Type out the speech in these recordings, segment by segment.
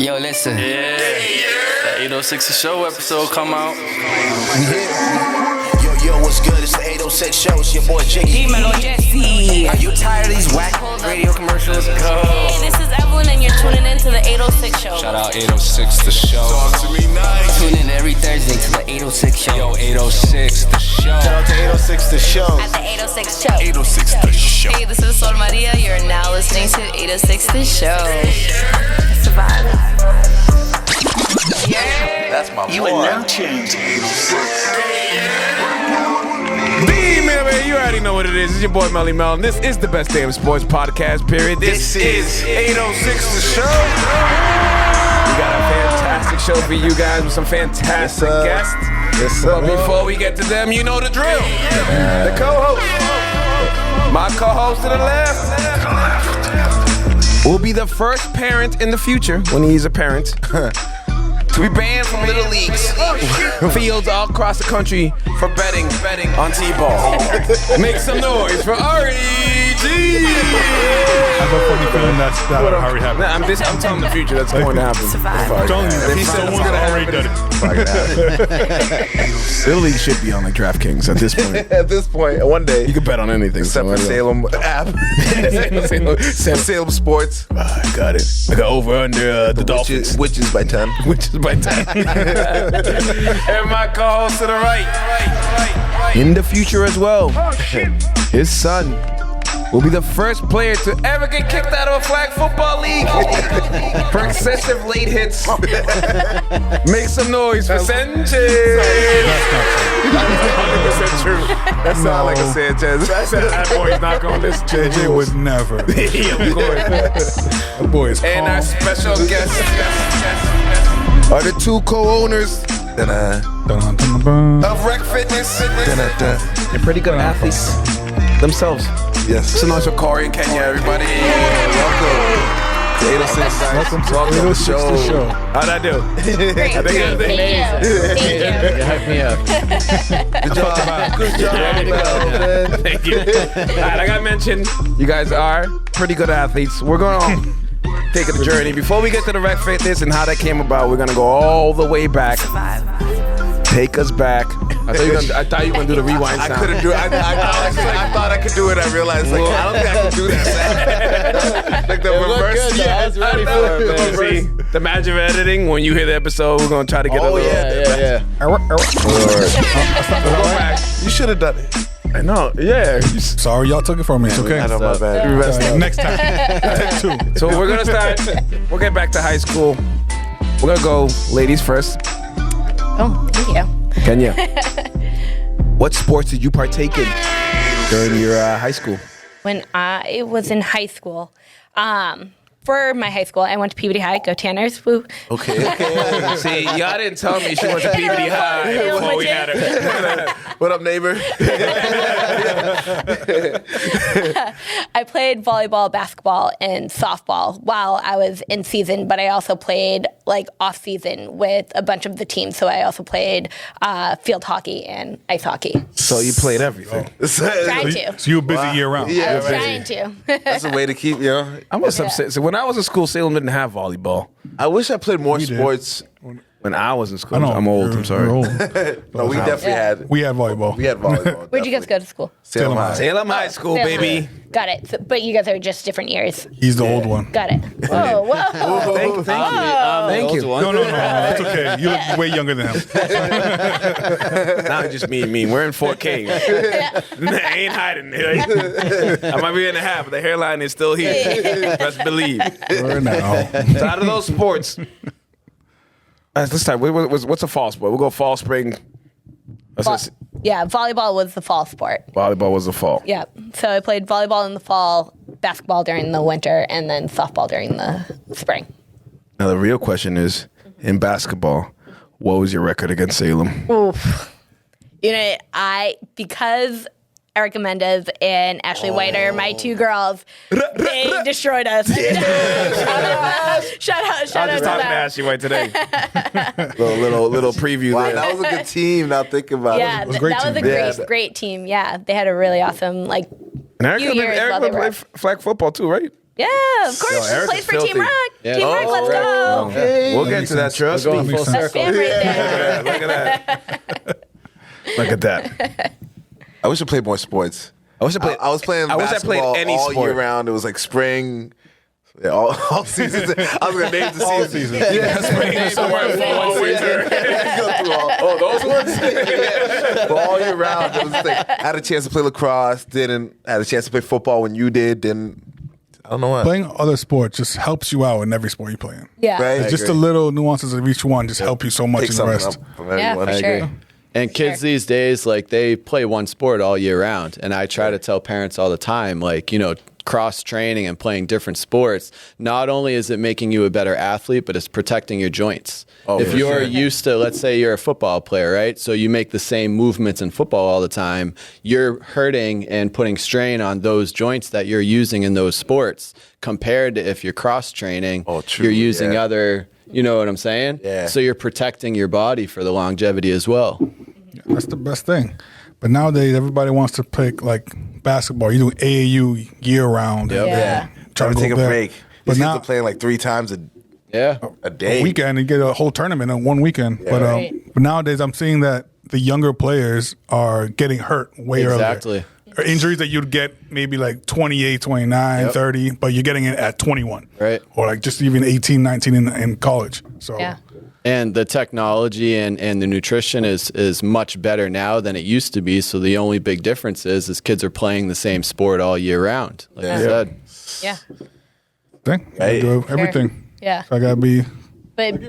Yo, listen. Yeah. That 806 The Show episode come out. Yo, what's good? It's the 806 Show. It's your boy Jiggy. Dímelo, Jesse. Are you tired of these whack radio commercials? Go. Hey, this is Evelyn, and you're tuning in to the 806 Show. Shout out 806 The Show. Talk to me nice. Tune in every Thursday to the 806 Show. Yo, 806 The Show. Shout out to 806 The Show. At the 806 Show. 806 The Show. Hey, this is Sol Maria. You're now listening to 806 The Show. Survive. Yeah. That's my boy. You are now tuned to 806. Man, you already know what it is. It's your boy Melly Mel, and this is the best damn sports podcast, period. This is 806 The Show. We got a fantastic show for you guys with some fantastic guests. Yes, But before we get to them, you know the drill. The co-host. My co-host to the left will be the first parent in the future, when he's a parent, to be banned from little leagues, fields all across the country for betting on T-ball. Make some noise for R.E.G. I have a funny feeling that already happened. Nah, I'm telling the future that's going to happen. I'm telling you, If he said it's gonna already done it. Little League should be on like DraftKings at this point. At this point, one day, You can bet on anything. except for Salem app, Salem Sports, I got it. I got over under the Dolphins. witches by 10. Which is by 10. And my co-host to the right. In the future as well, his son will be the first player to ever get kicked out of a flag football league for excessive late hits. Make some noise for Sanchez. That's 100% true. That sounds like a Sanchez. That boy's not going to listen to JJ would never. Yeah, of course. That boy is And our calm. special guest are the two co-owners Dun-dun-dun-dun. of Reck Fitness. They're pretty good athletes themselves. Yes. So nice for Corey and Kenya, everybody. Welcome to 806. Welcome to Welcome to the 806 The Show. How'd I do? Great. I think Thank you. You hyped me up. Good job, man. Thank you. All right, like I mentioned, you guys are pretty good athletes. We're going to take a journey. Before we get to the Reck Fitness and how that came about, we're going to go all the way back. Survive. Take us back. I thought you were going to do the rewind sound. I couldn't do it. I thought I could do it. I realized, like, I don't think I can do that. Like the reverse. I was ready for it, man. See, the magic of editing, when you hear the episode, we're going to try to get a little... Yeah. Go back. You should have done it. I know, yeah. Sorry, y'all took it from me. It's okay. I know, my bad. Next time. Take two. So we're going to start. We'll get back to high school. We're going to go ladies first. Oh, thank you. Kenya, what sports did you partake in during your high school? When I was in high school, for my high school, I went to Peabody High. Go Tanners. Woo. Okay. See, y'all didn't tell me she went to Peabody High before we had her. What up, neighbor? I played volleyball, basketball, and softball while I was in season, but I also played like off season with a bunch of the teams. So I also played field hockey and ice hockey. So you played everything. Trying to. So you were busy year round. Yeah, Trying to. that's a way to keep, I must have said, so when I was in school, Salem didn't have volleyball. I wish I played more We did. sports. When I was in school, I know. I'm old, I'm sorry. You're old. No, we definitely had. We had volleyball. We had volleyball. Where'd you guys go to school? Salem High. Salem High School, Salem. baby. Got it. So, but you guys are just different years. He's the old one. Got it. Whoa. Thank you. No. It's okay. You look way younger than him. Not just me. We're in 4K. I ain't hiding it. I might be in the half, but the hairline is still here. Best believe. Where now? So out of those sports, let's start. What's a fall sport? We'll go fall, spring. Yeah, volleyball was the fall sport. Volleyball was the fall. Yeah. So I played volleyball in the fall, basketball during the winter, and then softball during the spring. Now the real question is, in basketball, what was your record against Salem? Oof. You know, because Erica Mendez and Ashley White are my two girls, they destroyed us. Shout out I was to just talking to them. Ashley White today. little preview Wow, there. that was a good team. Now thinking about Yeah, it. was a great that was a team. great team. Yeah, they had a really awesome And Erica few years while Erica they were played flag football too, right? Yeah, of course. Eric Plays is for filthy. Team Reck. Yeah. Team Reck, let's go. We'll get to that. Trust We're going me. full That's circle. fam right there. Look at that. Look at that. I wish I played more sports. I wish I played. I was playing I wish I played basketball any all sport. year round. It was like spring, yeah, all seasons. I was gonna name the All seasons. seasons. Yeah, spring, summer, fall, winter. Go through all those ones. Yeah. But all year round, it was like I had a chance to play lacrosse. Didn't had a chance to play football when you did. Didn't. I don't know why. Playing other sports just helps you out in every sport you play in. Yeah. Right? It's just the little nuances of each one just help you so much Take in the something rest. up from Yeah, everyone. for sure. And kids these days, like, they play one sport all year round. And I try to tell parents all the time, like, you know, cross training and playing different sports, not only is it making you a better athlete, but it's protecting your joints. If for you're sure. used to, let's say you're a football player, right? So you make the same movements in football all the time, you're hurting and putting strain on those joints that you're using in those sports compared to if you're cross training, Oh, true, you're using yeah. other, you know what I'm saying? Yeah. So you're protecting your body for the longevity as well. That's the best thing. But nowadays, everybody wants to pick like basketball. You do AAU year round. Yep. Yeah. Try Trying to take a there. break. But These kids now are playing like 3 times Yeah. a day. a weekend and get a whole tournament in one weekend. Right. But nowadays, I'm seeing that the younger players are getting hurt way Exactly. earlier. Or injuries that you'd get maybe like 28, 29, 30, but you're getting it at 21. Right. Or like just even 18, 19 in college. So Yeah. And the technology and the nutrition is much better now than it used to be. So the only big difference is kids are playing the same sport all year round. Like I said. Yeah. thing. I do everything. Yeah. So I gotta be But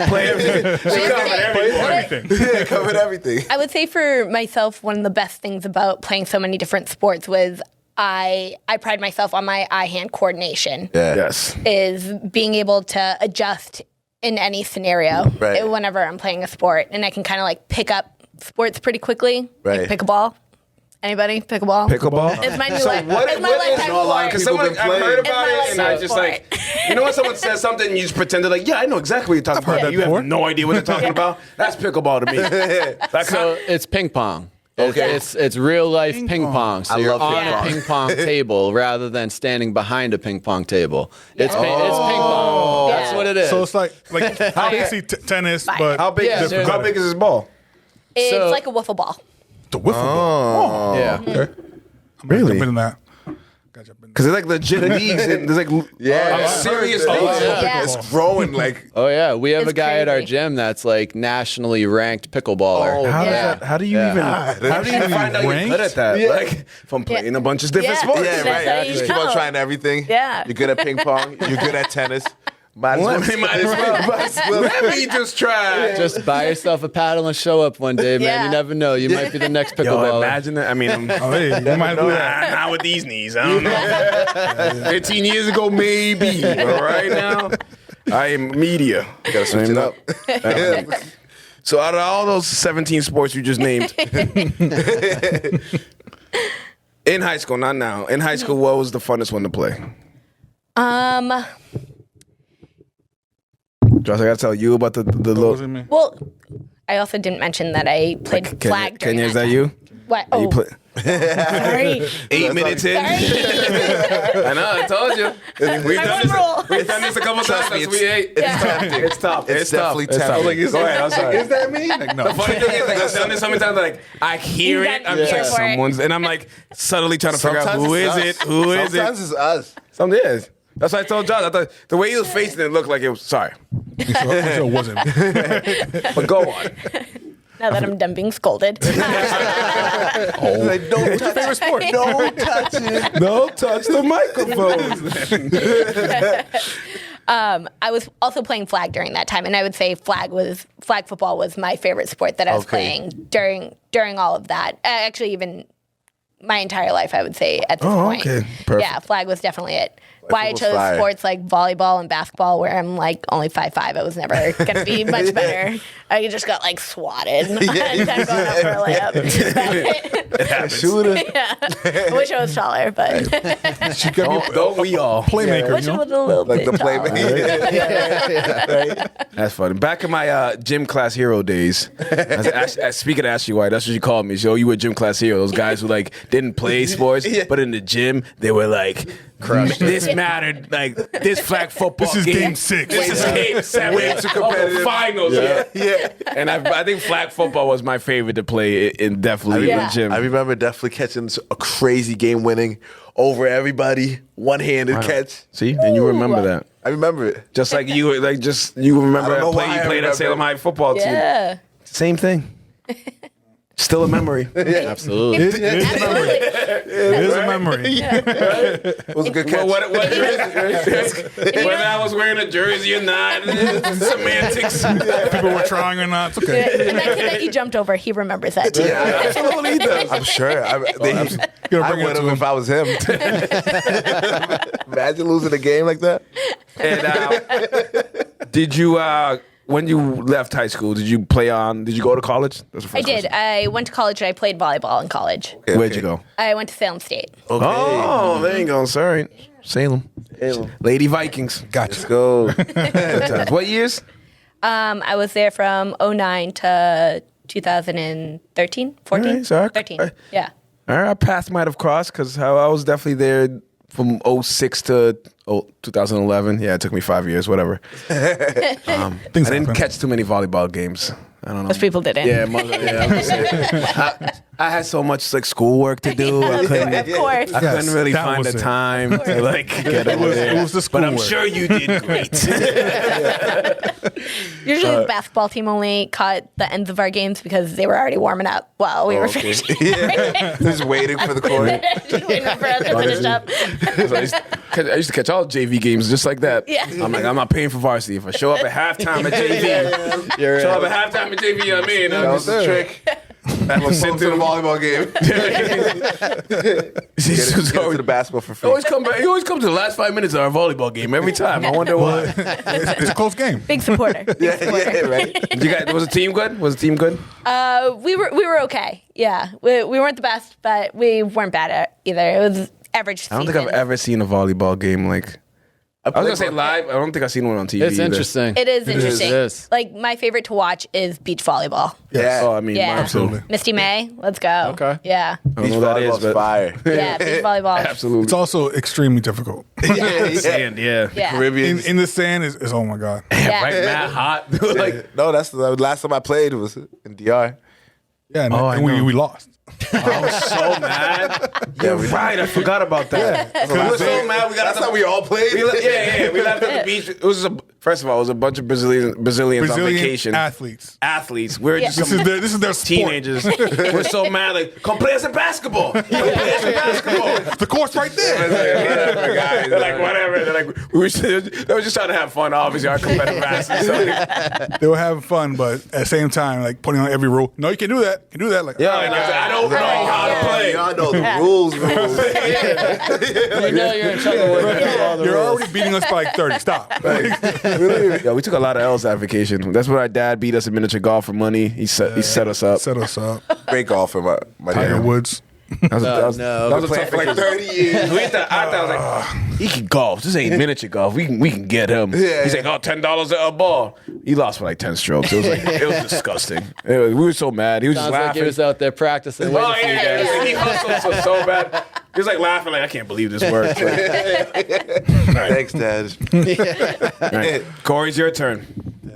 Play everything. Yeah, covered everything. I would say for myself, one of the best things about playing so many different sports was I pride myself on my eye-hand coordination. Yeah. Yes. Is being able to adjust in any scenario Right. whenever I'm playing a sport, and I can kind of like pick up sports pretty quickly. Right. Like pickleball. Anybody pickleball? Pickleball. It's my new So life. what- It's my what is- lifetime No, a lot of sport. Because People someone been I've playing. heard about It's my it, and I lifestyle just sport. like, you know, when someone says something, and you just pretend to like, yeah, I know exactly what you're talking heard about. that You before. have no idea what they're talking about. That's pickleball to me. That So it's ping pong. Okay. It's real life ping pong. So I you're love on ping a pong. ping pong table rather than standing behind a ping pong table. It's ping pong. Yeah. That's what it is. so it's like basically tennis, but how big? Yeah, is, sure. how big is this ball? It's So- like a wiffle ball. the wiffle ball. yeah. Okay. Really? Jump into that. Gotta jump in. Because there's like legit leagues. And there's like serious Oh, leagues. yeah. Yeah. It's growing like. Oh yeah, we have It's a guy at our crazy. gym that's like nationally ranked pickleballer. How Yeah. does that? How do you even? How do you find out you're ranked? good at that? Yeah. Like from playing a bunch of different Yeah. sports. Yeah, That's right. how you Just keep on know. trying everything. Yeah. You're good at ping pong. You're good at tennis. Might as Well, well. might as well. Might as well. Let me just try. Just buy yourself a paddle and show up one day, man. Yeah. You never know. You might be the next Yo, pickleballer. imagine that. I mean, I'm, Oh, hey, you might do that. not with these knees. I don't know. 15 years ago, maybe. But right now, I am media. Gotta switch it up. So out of all those 17 sports you just named, in high school, not now. In high school, what was the funnest one to play? Josh, I gotta tell you about the What was it, little. man? Well, I also didn't mention that I played flag. during Kenya, is that you? What? Oh, You play sorry. 8 minutes in. Sorry. I know, I told you. We've My done one this. rule. We've done this a couple Trust times. me, That's we ate. It's tough. It's definitely tough. tempting. Go ahead. I'm sorry. Is that me? Like, no. The funny thing is, like, I've done this so many times. Like, I hear You it. got I'm just here like, for it. someone's, and I'm like subtly trying to figure out Sometimes who it's is us. it. Who is Sometimes it? it's us. Something is. That's what I told Josh. I thought the way he was facing it looked like it was. Sorry, I'm sure it wasn't. but go on. Now that I'm done being scolded. Like, don't touch Favorite sport? Don't touch it. Don't touch the microphone. I was also playing flag during that time, and I would say flag football was my favorite sport that I was playing during all of that. Actually, even my entire life, I would say at this point. okay. Perfect. Yeah, flag was definitely it. Why I football's chose fire. sports like volleyball and basketball, where I'm like only 5'5", I was never going to be much better I just got like swatted. I'm going up for a layup. Shooter. Yeah. I wish I was taller, but She got me Don't we all? playmaker. wish You I know? was a little Like bit the taller. playmaker. That's funny. Back in my gym class hero days, speaking of Ashley White, that's what she called me. So you were gym class hero. Those guys who like didn't play sports, but in the gym they were like, this mattered. Like this flag football. This is game 6. This is game 7. Way too competitive. Of the finals. Yeah. And I think flag football was my favorite to play in definitely Yeah. in the gym. I remember definitely catching a crazy game winning over everybody, one-handed catch. See, and you remember that. I remember it. Just like you remember I don't know that play why you I played at remember Salem it. High football team. Yeah. Same thing. Still a memory. Absolutely. It is a memory. It was a good catch. What jersey? Whether I was wearing a jersey or not, semantics. People were trying or not. It's okay. And that kid that you jumped over, he remembers that too. Yeah, absolutely does. I'm sure. I Gonna bring would it to have him. if I was him. Imagine losing a game like that. And did you, when you left high school, did you go to college? That's the first I did. question. I went to college and I played volleyball in college. Where'd you go? I went to Salem State. Oh, there you go. Sorry. Salem. Lady Vikings. Gotcha. Let's go. What years? I was there from 2009 to 2013, 14, All right, so 13. Yeah. All right, our paths might have crossed because I was definitely there from 06 to 2011. Yeah, it took me 5 years, whatever. I Things didn't happen. catch too many volleyball games. I don't know. Most people didn't. Yeah, I'm just saying. I had so much like schoolwork to do. I couldn't, Of course. I couldn't really that find was the it. time to like get over there. It was the But I'm schoolwork. sure you did great. Usually the basketball team only caught the ends of our games because they were already warming up while we were finishing. Just waiting for the court. Just waiting for us to finish up. I used to catch all JV games just like that. Yeah. I'm like, I'm not paying for varsity. If I show up at halftime at JV, You're show right. up at halftime at JV, you know what I mean? That was the trick. I'm Sit to the volleyball game. Get to the basketball for free. He always comes to the last 5 minutes of our volleyball game every time. I wonder why. It's a close game. Big supporter. Big supporter. Right. Was the team good? We were okay. Yeah. We weren't the best, but we weren't bad at either. It was average I don't think I've ever seen a volleyball game like. I was gonna say live. I don't think I've seen one on TV. It's either. interesting. It is interesting. It is. Like, my favorite to watch is beach volleyball. Yeah. Oh, I mean, Yeah. absolutely. Misty May, let's go. Okay. Yeah. I don't know what that is, but fire. Yeah, beach volleyball. absolutely. It's also extremely difficult. Sand, yeah. Yeah. Caribbean. In the sand is oh my god. Yeah. Right, mad hot. like, No, that's the last time I played was in DR. Yeah, and, Oh, I and know. we lost. I was so mad. You're right. I forgot about that. We were so mad. We got That's how we all played. We left at the beach. It was first of all, it was a bunch of Brazilians on Brazilian vacation. athletes. Athletes. We're just This some is their sport. teenagers. We're so mad. Like, come play us in basketball. Come play us in basketball. The course right there. Whatever, guys. They're like, whatever. They're like, they were just trying to have fun. Obviously, our competitive asses. So like, They were having fun, but at the same time, like putting on every rule. No, you can do that. You can do that. Like, yeah, like, I don't know how to play. Y'all know the rules. You know you're in trouble with all the you're rules. already beating us by like 30. Stop. Yeah, we took a lot of L's that vacation. That's what our dad beat us in miniature golf for money. He set us up. Set us up. Great golfer, my Tiger dad. Woods. That was a Playing tough for like vacation. 30 years. I thought I was like, he can golf. This ain't miniature golf. We can get him. Yeah, He's yeah. like, $10 a ball. He lost for like 10 strokes. It was disgusting. We were so mad. He was Sounds just like laughing. he was out there practicing. Oh, waiting for you guys. yeah. He hustled so bad. He was like laughing, like, I can't believe this worked. Thanks, Dad. All right. Corey's your turn.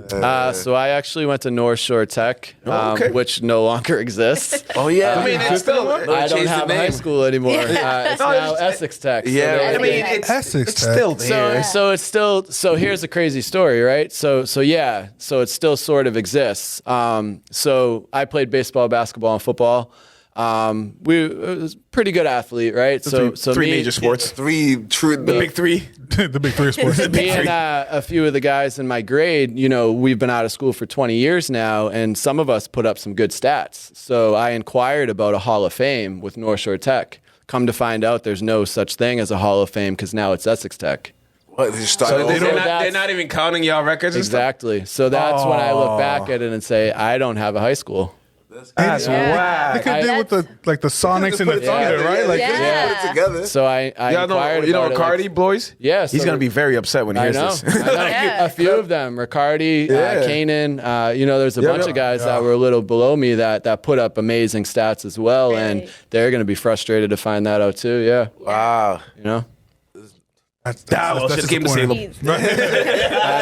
So I actually went to North Shore Tech, okay. which no longer exists. Oh, yeah. I mean, it's still. I don't have a high school anymore. It's now Essex Tech. So Yeah, they- I mean, it's Essex Tech. still there. So it's still here's a crazy story, right? So it still sort of exists. So I played baseball, basketball, and football. We was a pretty good athlete, right? So three me- major sports. The Big three. The big three of sports. Me and a few of the guys in my grade, you know, we've been out of school for 20 years now, and some of us put up some good stats. So I inquired about a Hall of Fame with North Shore Tech. Come to find out, there's no such thing as a Hall of Fame because now it's Essex Tech. What, they just started So over? they're not even counting y'all records and stuff? Exactly. So that's when I look back at it and say, I don't have a high school. That's They whack. could do with the Sonics and the Thunder, right? Like, Yeah. Put it together. So I Y'all inquired know, you know about it, Riccardi, like, boys? yeah, He's so going to be very upset when he I hears know. this. I know. Yeah. A few of them, Riccardi, Yeah. Kanan. There's a bunch yeah. of guys that were a little below me that put up amazing stats as well, and Right. they're going to be frustrated to find that out too. Yeah, Wow. you know. Well, should've came to disappointing. Salem.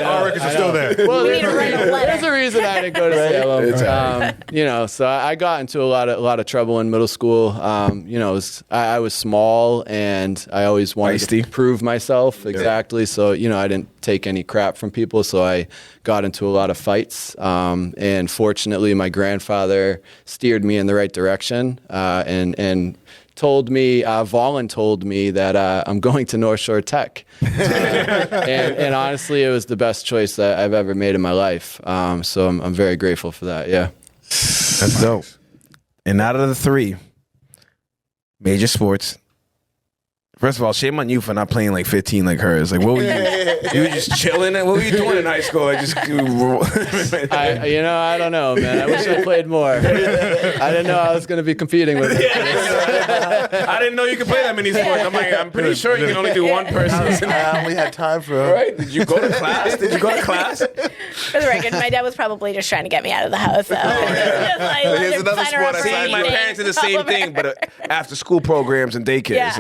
Our records are still there. Well, We need to write a letter. there's a reason I didn't go to Salem. So I got into a lot of trouble in middle school. I was small and I always wanted Feisty. to prove myself. Exactly. So, I didn't take any crap from people. So I got into a lot of fights. And fortunately, my grandfather steered me in the right direction and told me, Volin told me that I'm going to North Shore Tech. And honestly, it was the best choice that I've ever made in my life. So I'm very grateful for that. Yeah. That's dope. And out of the 3 major sports, first of all, shame on you for not playing like 15 like hers. Like, what were you? You were just chilling. What were you doing in high school? Like, just I don't know, man. I wish I played more. I didn't know I was going to be competing with it. I didn't know you could play that many sports. I'm pretty sure you can only do one person. I only had time for Right? Did you go to class? For the record, my dad was probably just trying to get me out of the house. So. Here's another sport I See, my parents did the same thing, but after school programs and daycares. Yeah.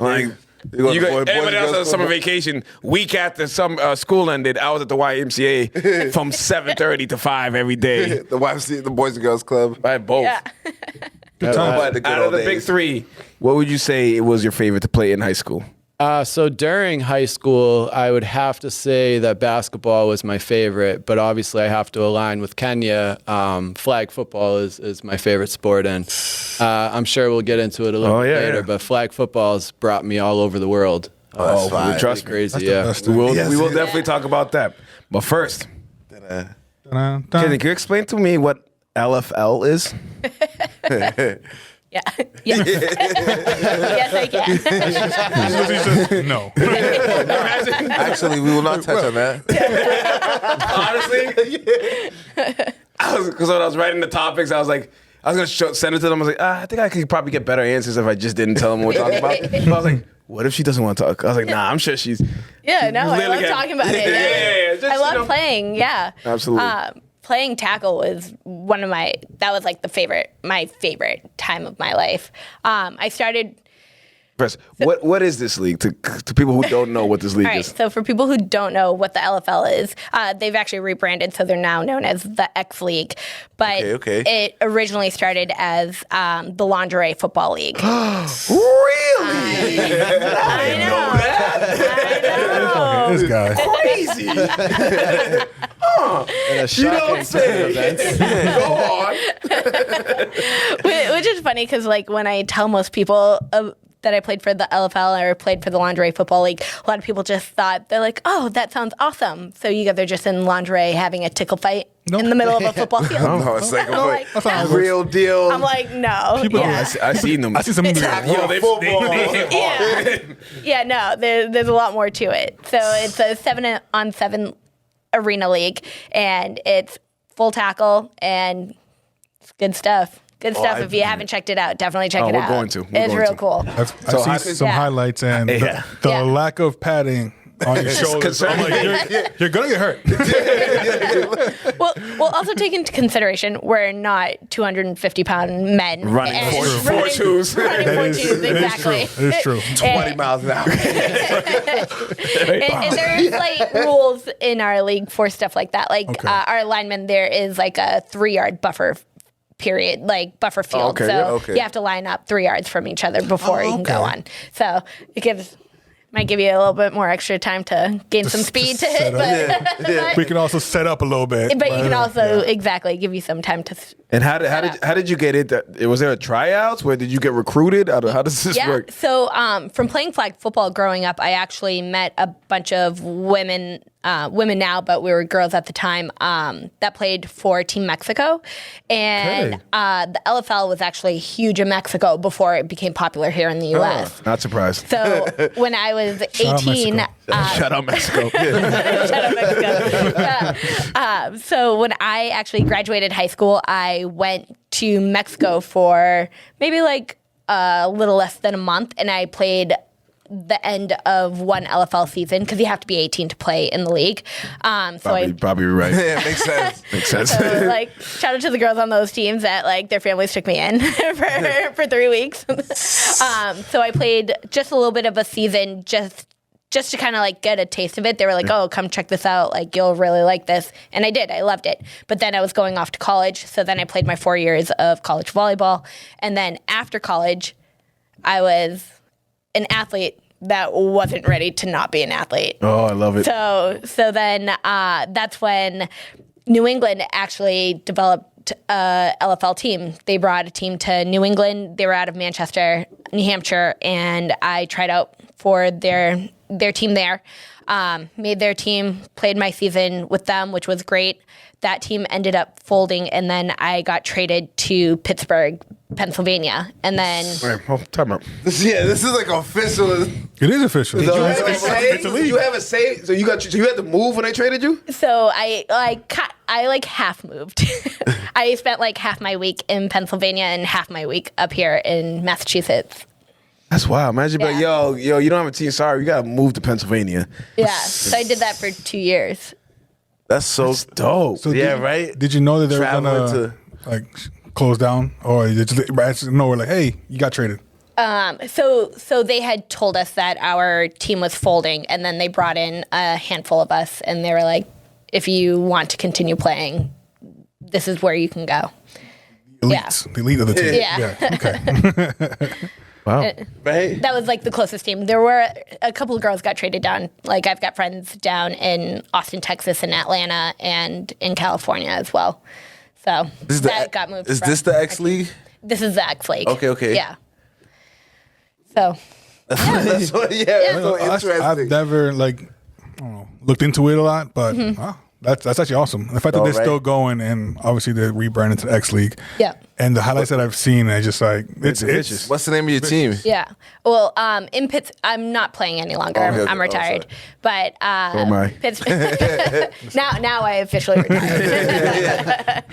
Like everybody else has summer vacation. Week after some school ended, I was at the YMCA from 7:30 to 5 every day. the Boys and Girls Club. By both. Yeah. But the good Out of old the big days. 3, what would you say was your favorite to play in high school? So during high school, I would have to say that basketball was my favorite, but obviously I have to align with Kenya. Flag football is my favorite sport, and I'm sure we'll get into it a little bit later, but flag football has brought me all over the world. that's fine. Trust me. Crazy, the yeah. best We will, Yes, we will it is. definitely talk about that. But first, Dun-dun. can you explain to me what LFL is? Yeah. Yes. Yes, I can. No. Actually, we will not touch on that. Honestly, because when I was writing the topics, I was like, I was gonna send it to them. I was like, I think I could probably get better answers if I just didn't tell them what we're talking about. But I was like, what if she doesn't want to talk? I was like, nah, I'm sure she's. Yeah, no, I Literally love talking about it. Yeah. Just, I love playing. Yeah, Absolutely. Playing tackle was that was like my favorite time of my life. I started. Press. What is this league to people who don't know what this league All right, is? so for people who don't know what the LFL is, they've actually rebranded, so they're now known as the X League. But Okay. it originally started as the Lingerie Football League. Really? I know. This guy. Crazy. And a shocking turn of events. Go on. Which is funny because, like, when I tell most people that I played for the LFL or played for the Lingerie Football League, a lot of people just thought, they're like, oh, that sounds awesome. So you guys are just in lingerie having a tickle fight in the middle of a football field. No, it's like like, That's how it works. real deal. I'm like, no. People- Yeah. I seen them. I see some movies. Yo, they hit hard. Yeah, no, there's a lot more to it. So it's a 7-on-7 arena league, and it's full tackle, and it's good stuff. Good stuff. If you haven't checked it out, definitely check it we're out. going to. We're It's going real to. cool. I've seen some Yeah. highlights and the Yeah. lack of padding on your shoulders. I'm like, you're gonna get hurt. Well, also take into consideration we're not 250-pound men Running and four twos. Running That four is- twos, that is exactly. true. It is true. 20 miles an hour. And there's like rules in our league for stuff like that. Like Okay. our linemen, there is like a 3-yard buffer period, like buffer field. okay, so yeah, okay. you have to line up 3 yards from each other before you can go on. So it might give you a little bit more extra time to gain some speed to hit, We can also set up a little bit. but you can also exactly give you some time to. And how did you get it? Was there a tryouts? Where did you get recruited? How does this Yeah. work? So from playing flag football growing up, I actually met a bunch of women women now, but we were girls at the time, that played for Team Mexico. And the LFL was actually huge in Mexico before it became popular here in the U.S. Not surprised. So when I was 18... Shout out Mexico. Shout out Mexico. So when I actually graduated high school, I went to Mexico for maybe like a little less than a month, and I played the end of one LFL season because you have to be 18 to play in the league. Probably right. Yeah, makes sense. Makes sense. So, like, shout out to the girls on those teams that, like, their families took me in for 3 weeks. So I played just a little bit of a season just to kind of, like, get a taste of it. They were like, oh, come check this out. Like, you'll really like this. And I did. I loved it. But then I was going off to college. So then I played my 4 years of college volleyball. And then after college, I was an athlete that wasn't ready to not be an athlete. Oh, I love it. So then that's when New England actually developed a LFL team. They brought a team to New England. They were out of Manchester, New Hampshire, and I tried out for their team there. Made their team, played my season with them, which was great. That team ended up folding, and then I got traded to Pittsburgh, Pennsylvania. And then... Time out. This is like official. It is official. Did you It's have a say? it's a league. Did you have a say? So you had to move when they traded you? So I half moved. I spent like half my week in Pennsylvania and half my week up here in Massachusetts. That's wild. Imagine, Yeah. like, yo, you don't have a team. Sorry, you got to move to Pennsylvania. Yeah, so I did that for 2 years. That's dope. So yeah, did, right? Did you know that they were Traveling gonna like close down, or did you just know like, hey, you got traded? So they had told us that our team was folding, and then they brought in a handful of us, and they were like, if you want to continue playing, this is where you can go. Elites, the elite of the team. Yeah. Okay. Wow. Right. That was like the closest team. There were a couple of girls got traded down. Like I've got friends down in Austin, Texas, and Atlanta, and in California as well. So that got moved. Is this the X League? This is the X League. Okay. Yeah. So. That's so interesting. I've never like I don't know, looked into it a lot, but wow, that's actually awesome. The fact that they're still going, and obviously they're rebranded to X League. Yeah. And the highlights that I've seen, I just like it's What's the name of your team? Yeah. Well, in I'm not playing any longer. Okay. I'm retired. But So am I. now I officially retired.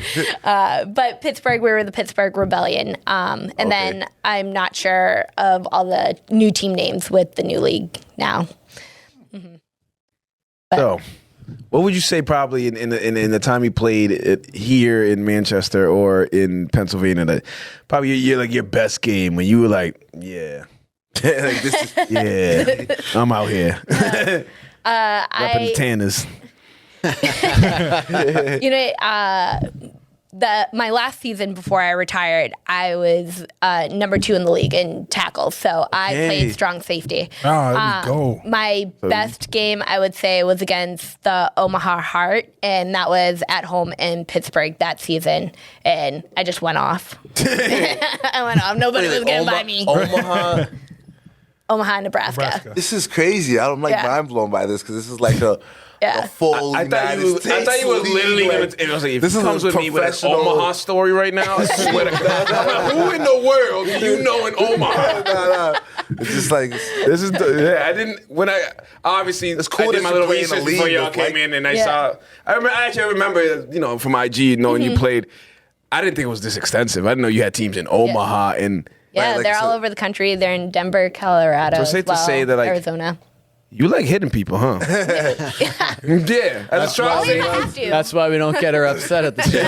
But Pittsburgh, we were the Pittsburgh Rebellion. And then I'm not sure of all the new team names with the new league now. So, what would you say probably in the time you played it here in Manchester or in Pennsylvania that probably your best game when you were like, yeah, like this is, I'm out here. Repping the Tanners. My last season before I retired, I was number 2 in the league in tackles. So I played strong safety. there we go. My best game, I would say, was against the Omaha Heart, and that was at home in Pittsburgh that season. And I just went off. I went off. Nobody was getting by me. Omaha, Nebraska. This is crazy. I'm like mind blown by this because this is like a full I thought you were literally going to. It was like, if This he is comes a with me with an professional- Omaha story right now, I swear to God. Who in the world do you know in Omaha? No. It's just like This is I didn't when I obviously It's cool I did that my you little play in the research before league y'all with, came like- in and I saw. I actually remember from IG knowing you played. I didn't think it was this extensive. I didn't know you had teams in Omaha and. Yeah, like, they're so- all over the country. They're in Denver, Colorado, So it's safe to say that, like, Arizona. You like hitting people, huh? Yeah. As a strong Well, you safety. have to. That's why we don't get her upset at the gym.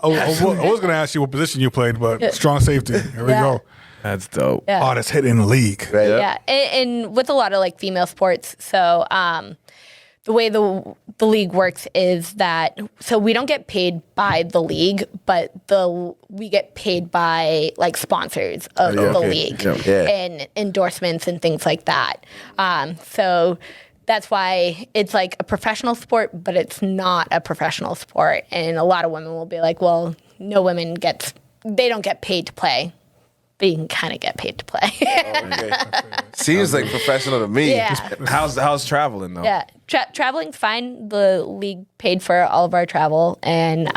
I was going to ask you what position you played, but strong safety. Here we go. That's dope. Yeah. Oh, that's hitting in the league. Right. Yeah, and with a lot of like female sports. So the way the league works is that we don't get paid by the league, but we get paid by like sponsors of the league and endorsements and things like that. So that's why it's like a professional sport, but it's not a professional sport. And a lot of women will be like, well, no women they don't get paid to play but you can kind of get paid to play. Okay. Seems like professional to me. Yeah. How's traveling though? Yeah, traveling's fine. The league paid for all of our travel, and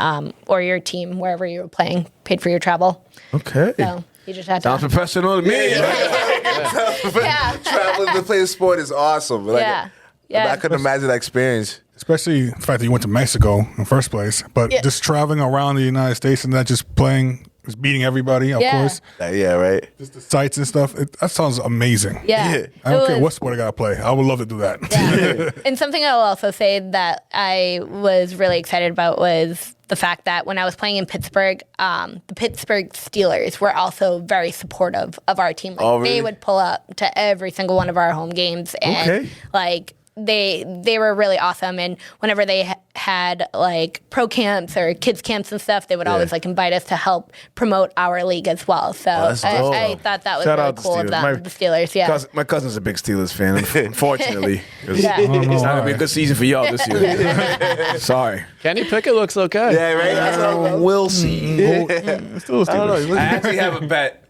or your team, wherever you were playing, paid for your travel. Okay. So you just had Sounds to. professional to me. Yeah. Traveling to play the sport is awesome. Like, Yeah. I couldn't imagine that experience. Especially the fact that you went to Mexico in the first place, but Yeah. just traveling around the United States and not just playing, just beating everybody, of Yeah. course. Yeah, right. Just the sights and stuff. That sounds amazing. Yeah. I don't It care was- what sport I got to play. I would love to do that. Yeah. And something I'll also say that I was really excited about was the fact that when I was playing in Pittsburgh, the Pittsburgh Steelers were also very supportive of our team. Like, Oh, really? They would pull up to every single one of our home games, and Okay. like they were really awesome. And whenever they had like pro camps or kids camps and stuff, they would always like invite us to help promote our league as well. So that's dope. I thought that was Shout really out to cool of Steelers. them, the Steelers. Yeah. My cousin's a big Steelers fan. Unfortunately, it's Yeah. not gonna be a good season for y'all this year. Sorry. Kenny Pickett looks okay. Yeah, right. That's what I'm- We'll see. I don't know. I actually have a bet.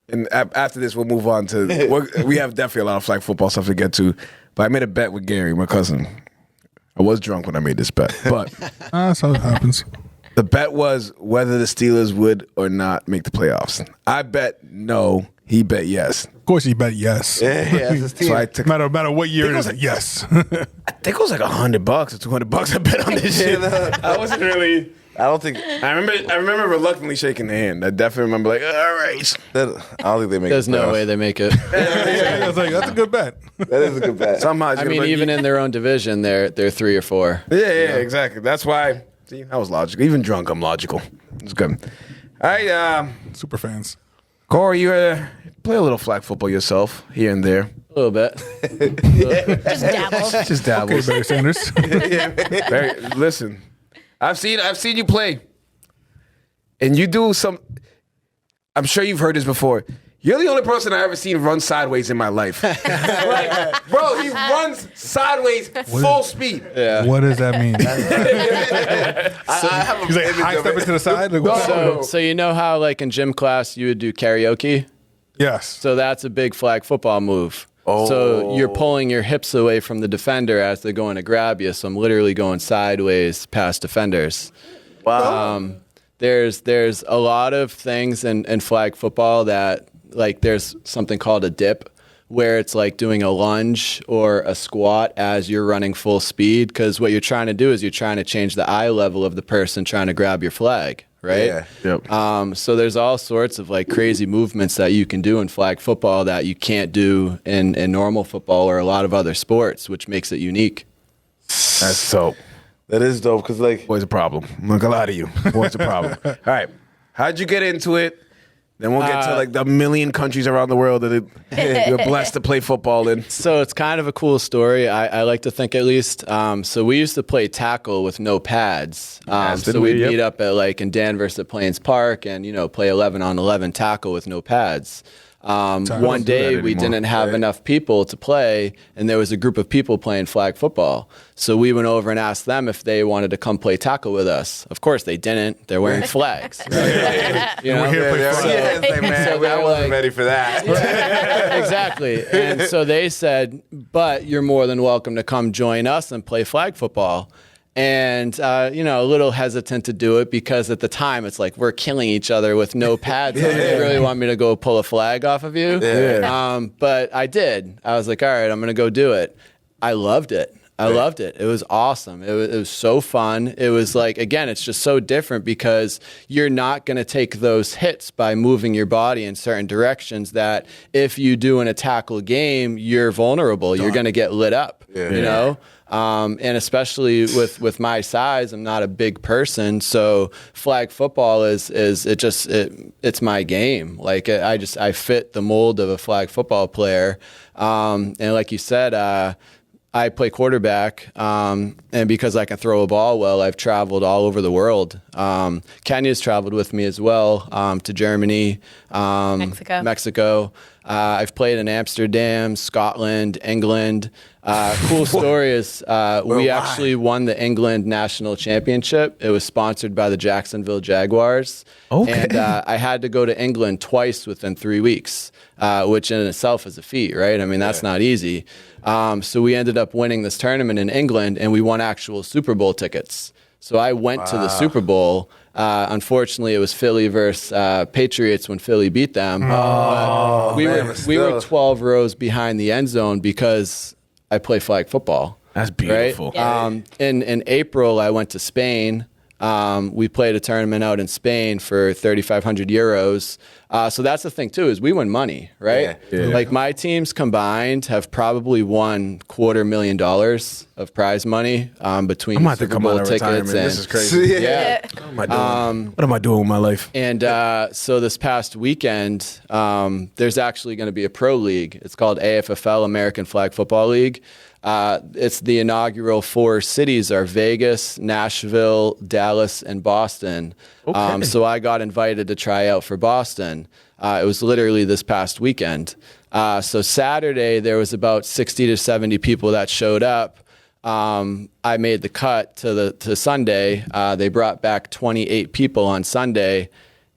And after this, we'll move on to. We have definitely a lot of flag football stuff to get to. But I made a bet with Gary, my cousin. I was drunk when I made this bet. But That's how it happens. the bet was whether the Steelers would or not make the playoffs. I bet no. He bet yes. Of course, you bet yes. Yeah, that's his team. So I took. No matter what year it is, Think yes. I think it was like $100 or $200 I bet on this shit. I wasn't really. I don't think I remember reluctantly shaking the hand. I definitely remember like, all right. I don't think they make. There's the no playoffs. way they make it. I was like, that's a good bet. That is a good bet. Somehow it's I gonna mean, be- even in their own division, they're 3 or 4. Yeah, exactly. That's why. See, that was logical. Even drunk, I'm logical. It's good. All right, Super fans. Corey, you play a little flag football yourself here and there. A little bit. Just dabble. Just Okay, dabbles. Barry Sanders. Listen, I've seen you play, and you do some. I'm sure you've heard this before. You're the only person I ever seen run sideways in my life. Like, bro, he runs sideways full speed. Yeah. What does that mean? I have a He's like image high of stepping it. to the side. Like, what? So you know how like in gym class you would do karaoke? Yes. So that's a big flag football move. So you're pulling your hips away from the defender as they're going to grab you. So I'm literally going sideways past defenders. Wow. There's a lot of things in flag football that like there's something called a dip where it's like doing a lunge or a squat as you're running full speed, because what you're trying to do is you're trying to change the eye level of the person trying to grab your flag, right? Yeah. Yep. So there's all sorts of like crazy movements that you can do in flag football that you can't do in normal football or a lot of other sports, which makes it unique. That's so. That is dope because like Boy's a problem. I'm not gonna lie to you. Boy's a problem. All right. How'd you get into it? Then we'll get to like the million countries around the world that you're blessed to play football in. So it's kind of a cool story. I like to think at least. So we used to play tackle with no pads. So we'd meet up at like in Danvers at Plains Park and play 11-on-11 tackle with no pads. One day we didn't have enough people to play, and there was a group of people playing flag football. So we went over and asked them if they wanted to come play tackle with us. Of course they didn't. They're wearing flags. Right? We're here to play flag. yeah, it's like, man, So I they're wasn't like- ready for that. Exactly. And so they said, but you're more than welcome to come join us and play flag football. And, a little hesitant to do it because at the time it's like we're killing each other with no pads. on. You really want me to go pull a flag off of you? But I did. I was like, all right, I'm going to go do it. I loved it. I loved it. It was awesome. It was so fun. It was like, again, it's just so different because you're not going to take those hits by moving your body in certain directions that if you do in a tackle game, you're vulnerable. You're going to get lit up, and especially with my size, I'm not a big person. So flag football it's my game. Like I fit the mold of a flag football player. And like you said, I play quarterback, and because I can throw a ball well, I've traveled all over the world. Kenya's traveled with me as well, to Germany, Mexico. I've played in Amsterdam, Scotland, England. Cool story is we actually won the England national championship. It was sponsored by the Jacksonville Jaguars. Okay. And I had to go to England twice within 3 weeks, which in itself is a feat, right? I mean, that's not easy. So we ended up winning this tournament in England, and we won actual Super Bowl tickets. So I went to the Super Bowl. Unfortunately, it was Philly versus Patriots when Philly beat them. We were 12 rows behind the end zone because I play flag football. That's beautiful. Right? Yeah. In April, I went to Spain. We played a tournament out in Spain for 3,500 euros. So that's the thing too, is we win money, right? Yeah. Like my teams combined have probably won $250,000 of prize money between Super Bowl tickets. And this is crazy. Yeah. What am I doing with my life? And so this past weekend, there's actually going to be a pro league. It's called AFFL, American Flag Football League. It's the inaugural 4 cities are Vegas, Nashville, Dallas, and Boston. Okay. So I got invited to try out for Boston. It was literally this past weekend. So Saturday, there was about 60 to 70 people that showed up. I made the cut to Sunday. They brought back 28 people on Sunday.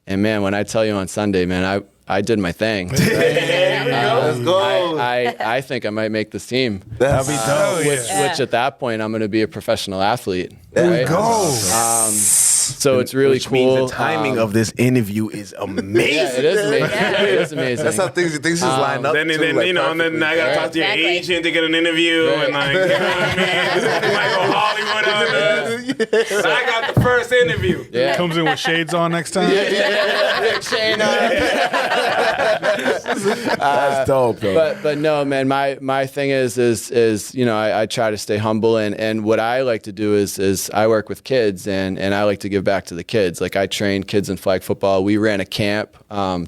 And man, when I tell you on Sunday, man, I did my thing. Right? Let's go. I think I might make this team. That'd be dope. Which at that point, I'm going to be a professional athlete. There right? we go. So it's really Which cool. means the timing of this interview is amazing. Yeah, it is amazing. It is amazing. That's how things just line up. Then too, like, you know, and then I gotta talk to your agent to get an interview, and like, you know what I mean? Like go Hollywood on this. So I got the first interview. Yeah. Comes in with shades on next time. Chain on. That's dope, though. But no, man. My thing is you know, I try to stay humble, and what I like to do is I work with kids, and I like to give back to the kids. Like I train kids in flag football. We ran a camp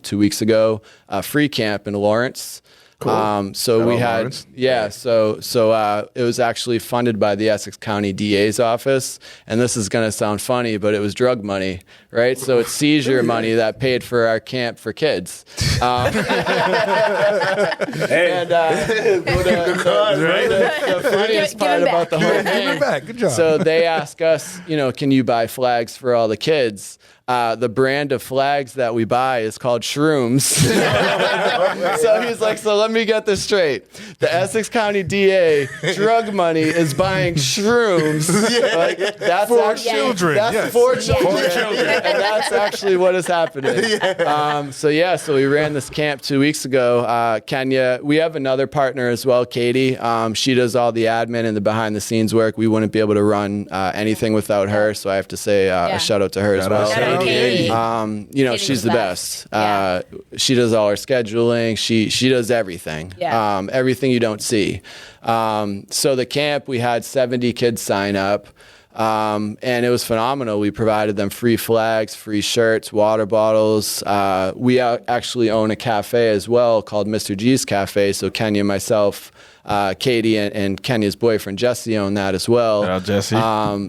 2 weeks ago, a free camp in Lawrence. Cool. So we had, Lawrence. So it was actually funded by the Essex County DA's office, and this is going to sound funny, but it was drug money, right? So it's seizure money that paid for our camp for kids. The funniest part about the whole thing. Good job. So they ask us, you know, can you buy flags for all the kids? The brand of flags that we buy is called Shrooms. So he's like, so let me get this straight. The Essex County DA, drug money, is buying Shrooms. Like, that's for children. That's for children. And that's actually what is happening. So we ran this camp 2 weeks ago. Kenya, we have another partner as well, Katie. She does all the admin and the behind the scenes work. We wouldn't be able to run anything without her. So I have to say a shout out to her as well. Katie. You know, Katie's she's the best. She does all our scheduling. She does everything. Yeah. Everything you don't see. So the camp, we had 70 kids sign up. And it was phenomenal. We provided them free flags, free shirts, water bottles. We actually own a cafe as well called Mr. G's Cafe. So Kenya, myself, Katie, and Kenya's boyfriend Jesse own that as well. Shout out Jesse.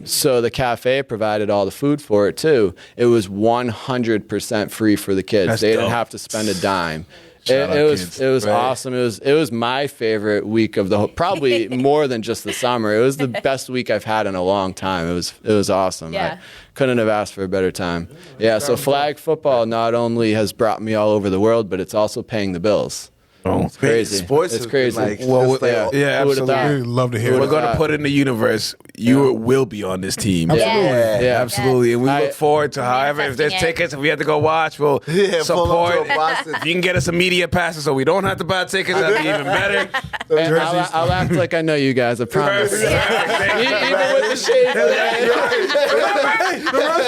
So the cafe provided all the food for it too. It was 100% free for the kids. They didn't have to spend a dime. It was awesome. It was my favorite week of the whole, probably more than just the summer. It was the best week I've had in a long time. It was awesome. Yeah. I couldn't have asked for a better time. Yeah. So flag football not only has brought me all over the world, but it's also paying the bills. Oh, it's crazy. Sports it's crazy. Like, yeah, absolutely. Love to hear We're it. going to put it in the universe. You will be on this team. Absolutely. Yeah, absolutely. And we look forward to however, if there's tickets, if we have to go watch, we'll support. If you can get us a media passes so we don't have to buy tickets, that'd be even better. And I'll act like I know you guys, I promise. Even with the shades.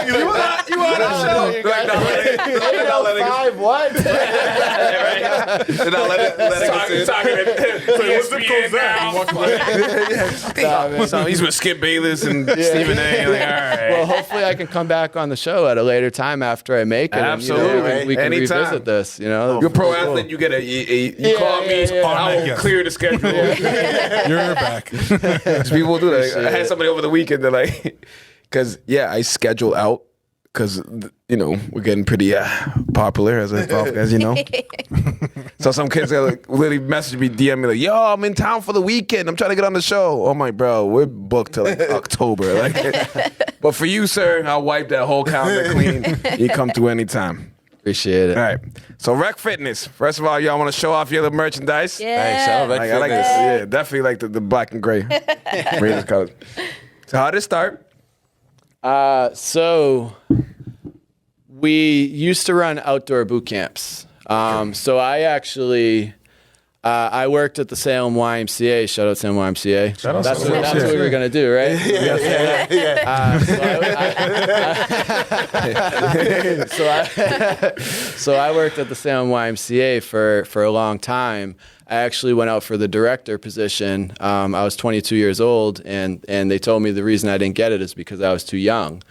You want to show? 805 what? They're not letting What's the So he's with Skip Bayless and Stephen A. Like, all right. Well, hopefully I can come back on the show at a later time after I make it. Absolutely. And, we can Anytime. revisit this. You know, You're a pro athlete. You get you call me. I will Yes. clear the schedule. You're back. People do that. I had somebody over the weekend. They're like, because I schedule out because we're getting pretty popular as you know. So some kids are like literally message me, DM me like, "Yo, I'm in town for the weekend. I'm trying to get on the show." Oh my bro, we're booked till like October. Like, but for you, sir, I'll wipe that whole calendar clean. You come through anytime. appreciate it. All right. So Reck Fitness. First of all, y'all want to show off your merchandise? Yeah. Thanks, I like this. Yeah, definitely like the black and gray. Raiders colors. So how did it start? So we used to run outdoor boot camps. So I actually, I worked at the Salem YMCA. Shout out Salem YMCA. That's what we were gonna do, right? So I worked at the Salem YMCA for a long time. I actually went out for the director position. I was 22 years old, and they told me the reason I didn't get it is because I was too young.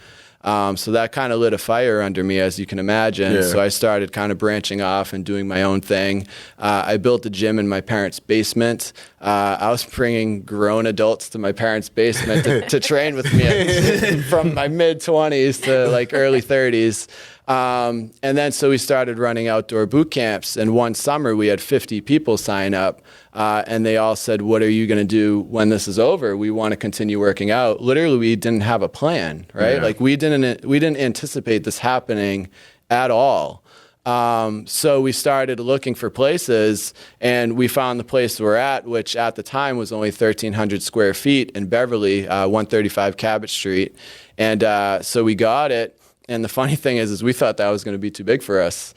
So that kind of lit a fire under me, as you can imagine. Yeah. So I started kind of branching off and doing my own thing. I built a gym in my parents' basement. I was bringing grown adults to my parents' basement to train with me from my mid-20s to like early 30s. And then so we started running outdoor boot camps. And one summer we had 50 people sign up. And they all said, "What are you going to do when this is over? We want to continue working out." Literally, we didn't have a plan, right? Yeah. Like we didn't anticipate this happening at all. So we started looking for places, and we found the place we're at, which at the time was only 1,300 square feet in Beverly, 135 Cabot Street. And so we got it. And the funny thing is we thought that was going to be too big for us.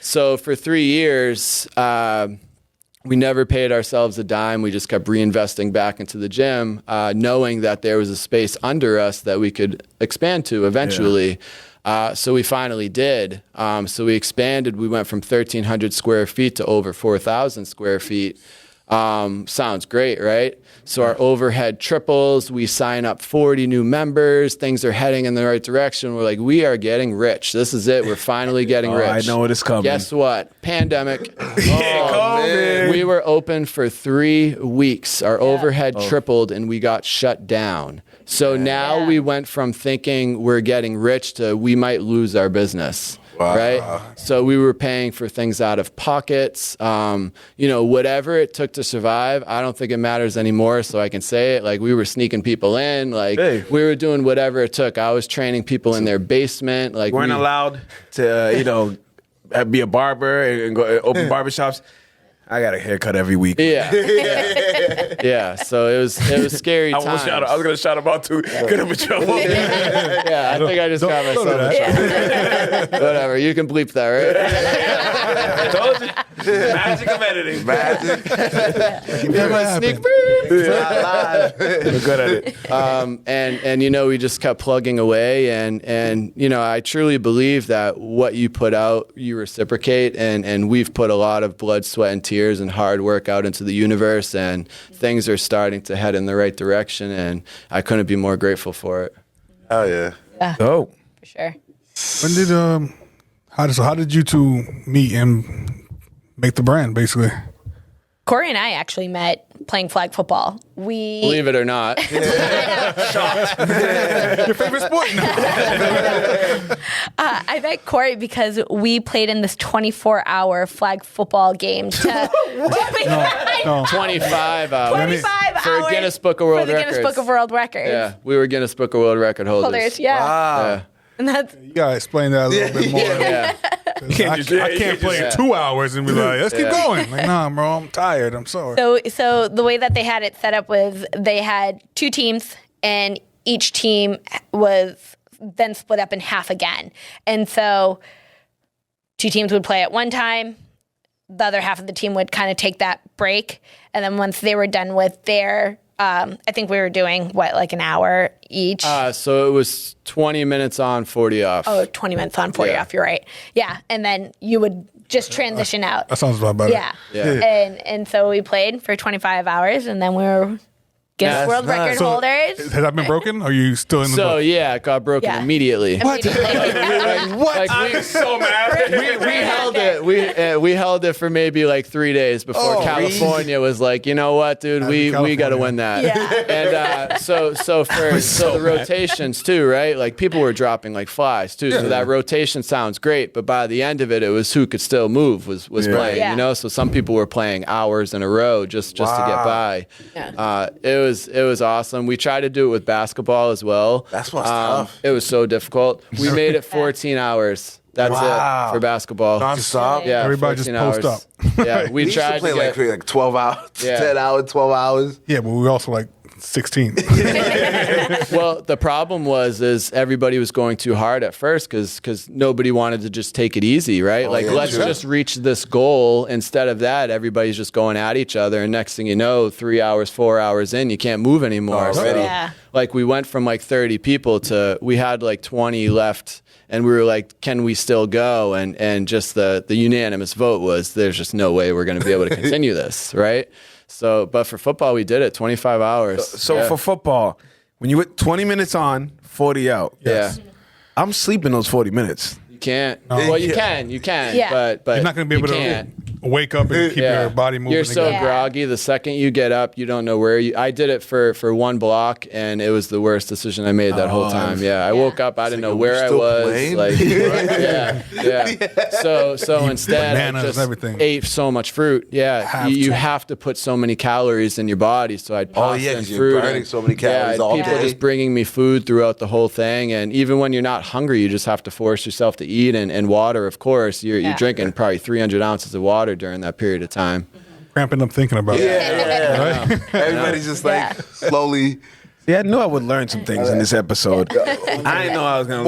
So for 3 years, we never paid ourselves a dime. We just kept reinvesting back into the gym, knowing that there was a space under us that we could expand to eventually. So we finally did. So we expanded. We went from 1,300 square feet to over 4,000 square feet. Sounds great, right? So our overhead triples. We sign up 40 new members. Things are heading in the right direction. We're like, we are getting rich. This is it. We're finally getting rich. I know it is coming. Guess what? Pandemic. COVID. We were open for 3 weeks. Our overhead tripled, and we got shut down. So now we went from thinking we're getting rich to we might lose our business. Wow. Right? So we were paying for things out of pockets. Whatever it took to survive, I don't think it matters anymore. So I can say it. Like, we were sneaking people in. Like, we were doing whatever it took. I was training people in their basement. Like, Weren't allowed to, be a barber and go open barbershops. I got a haircut every week. Yeah. So it was scary I times. was going to shout him out too. Get him in trouble. Yeah, I think I just got myself in trouble. Whatever, you can bleep that, right? I told you. Magic of editing. Magic. Sneak We're good at it. and we just kept plugging away, and I truly believe that what you put out, you reciprocate, and we've put a lot of blood, sweat, and tears and hard work out into the universe, and things are starting to head in the right direction, and I couldn't be more grateful for it. Oh yeah. Oh. For sure. When did how did you two meet and make the brand, basically? Corey and I actually met playing flag football. Believe it or not. Your favorite sport? I met Corey because we played in this 24-hour flag football game to 25 hours. 25 for hours Guinness Book of World for the Guinness Records. Book of World Records. Yeah, we were Guinness Book of World Record holders. Yeah. Yeah. And that's You gotta explain that a little bit more. Yeah. I can't play 2 hours and be like, let's keep going. Like, nah, bro, I'm tired. I'm sorry. so the way that they had it set up was they had 2 teams, and each team was then split up in half again. And so 2 teams would play at one time. The other half of the team would kind of take that break. And then once they were done with their, I think we were doing, like an hour each? So it was 20 minutes on, 40 off. Oh, 20 minutes on, 40 off. You're right. Yeah. And then you would just transition out. That sounds a lot better. Yeah. And so we played for 25 hours, and then we were Guinness World Record So, holders. has that been broken? Or are you still in the So book? yeah, it got broken immediately. What? Like, I'm so mad. we held it. We held it for maybe like 3 days before California was like, you know what, dude, we got to win that. Yeah. And so the rotations too, right? Like people were dropping like flies too. So that rotation sounds great, but by the end of it was who could still move was playing. Yeah. You know, so some people were playing hours in a row just to get by. Yeah. It was awesome. We tried to do it with basketball as well. That's what's tough. It was so difficult. We made it 14 hours. That's it for basketball. Non-stop? Yeah, Everybody just 14 post hours. up. Yeah, we We used to tried play to get, like 12 hours, Yeah. 10 hours, 12 hours. Yeah, but we were also like 16. Well, the problem is everybody was going too hard at first because nobody wanted to just take it easy, right? Like, yeah, let's true. just reach this goal. Instead of that, everybody's just going at each other. And next thing you know, 3 hours, 4 hours in, you can't move anymore. Already. Yeah. Like, we went from like 30 people to we had like 20 left. And we were like, can we still go? And just the unanimous vote was there's just no way we're going to be able to continue this, right? So, but for football, we did it 25 hours. So Yeah. for football, when you went 20 minutes on, 40 out. Yeah. I'm sleeping those 40 minutes. You can't. Well, you can, Yeah. but You're not going to be able you to can't. wake up and keep your body moving. You're so again. groggy. The second you get up, you don't know where you. I did it for one block, and it was the worst decision I made that whole time. Yeah, I woke up, I didn't know where I still was. playing? Like, yeah. So instead, I Bananas, just everything. ate so much fruit. Yeah, you have to put so many calories in your body. So I'd pasta yeah, 'cause and you're fruit. burning and- so many calories yeah, all people day. just bringing me food throughout the whole thing, and even when you're not hungry, you just have to force yourself to eat and water. Of course, you're drinking probably 300 ounces of water during that period of time. Cramping up thinking about it. Yeah. Everybody's just like slowly. Yeah, I knew I would learn some things in this episode. I didn't know I was going to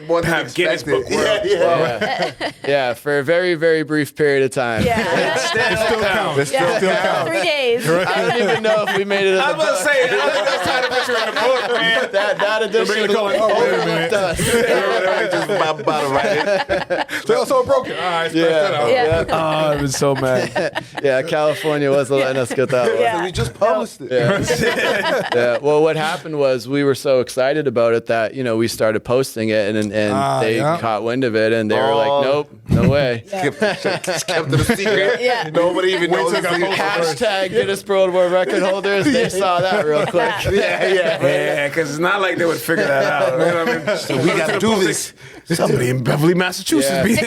More than have Guinness expected. Book World. Yeah, for a very, very brief period of time. Yeah. It still counts. It still counts. 3 days. I don't even know if we made it in I the was book. going to say, I don't think that's how to picture in the book, man. That edition wait a minute. Everybody just about to write it. So broken. All right, scratch that out. Yeah. Oh, I was so mad. Yeah, California wasn't letting us get that one. Yeah. We just published it. Yeah. Well, what happened was we were so excited about it that we started posting it, and they caught wind of it, and they were like, "Nope, no way." Kept it a secret. Yeah. Nobody even knows. till it got posted. Hashtag Guinness World Record holders. They saw that real quick. Yeah, because it's not like they would figure that out. You know what I mean? We got to do this. Somebody in Beverly, Massachusetts.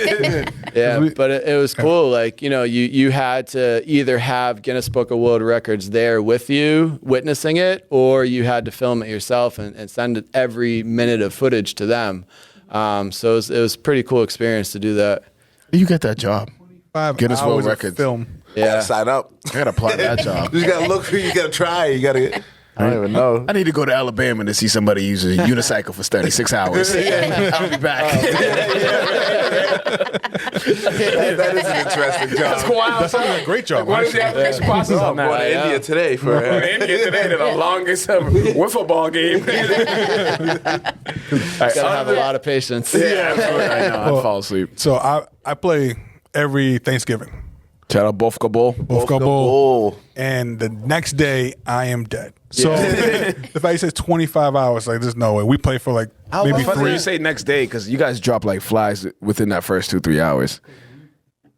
Yeah, but it was cool. Like, you had to either have Guinness Book of World Records there with you, witnessing it, or you had to film it yourself and send every minute of footage to them. So it was a pretty cool experience to do that. You get that job. 5 Guinness World hours of Records. film. You gotta Yeah. sign up. I got to apply that job. You just gotta look. You gotta try. You gotta. I don't even know. I need to go to Alabama to see somebody use a unicycle for 36 hours. I'll be back. That is an interesting job. Wild. That's a great job. What is the application process on I'm going that? to India today for. India today to the longest football game. Gotta have a lot of patience. Yeah, absolutely. I know. I'd fall asleep. So I play every Thanksgiving. Shout out Bofka Bowl. Bofka Bowl. Oh, And the next day, I am dead. So the fact he says 25 hours, like, there's no way. We play for like maybe Funny 3. you say next day because you guys drop like flies within that first 2-3 hours.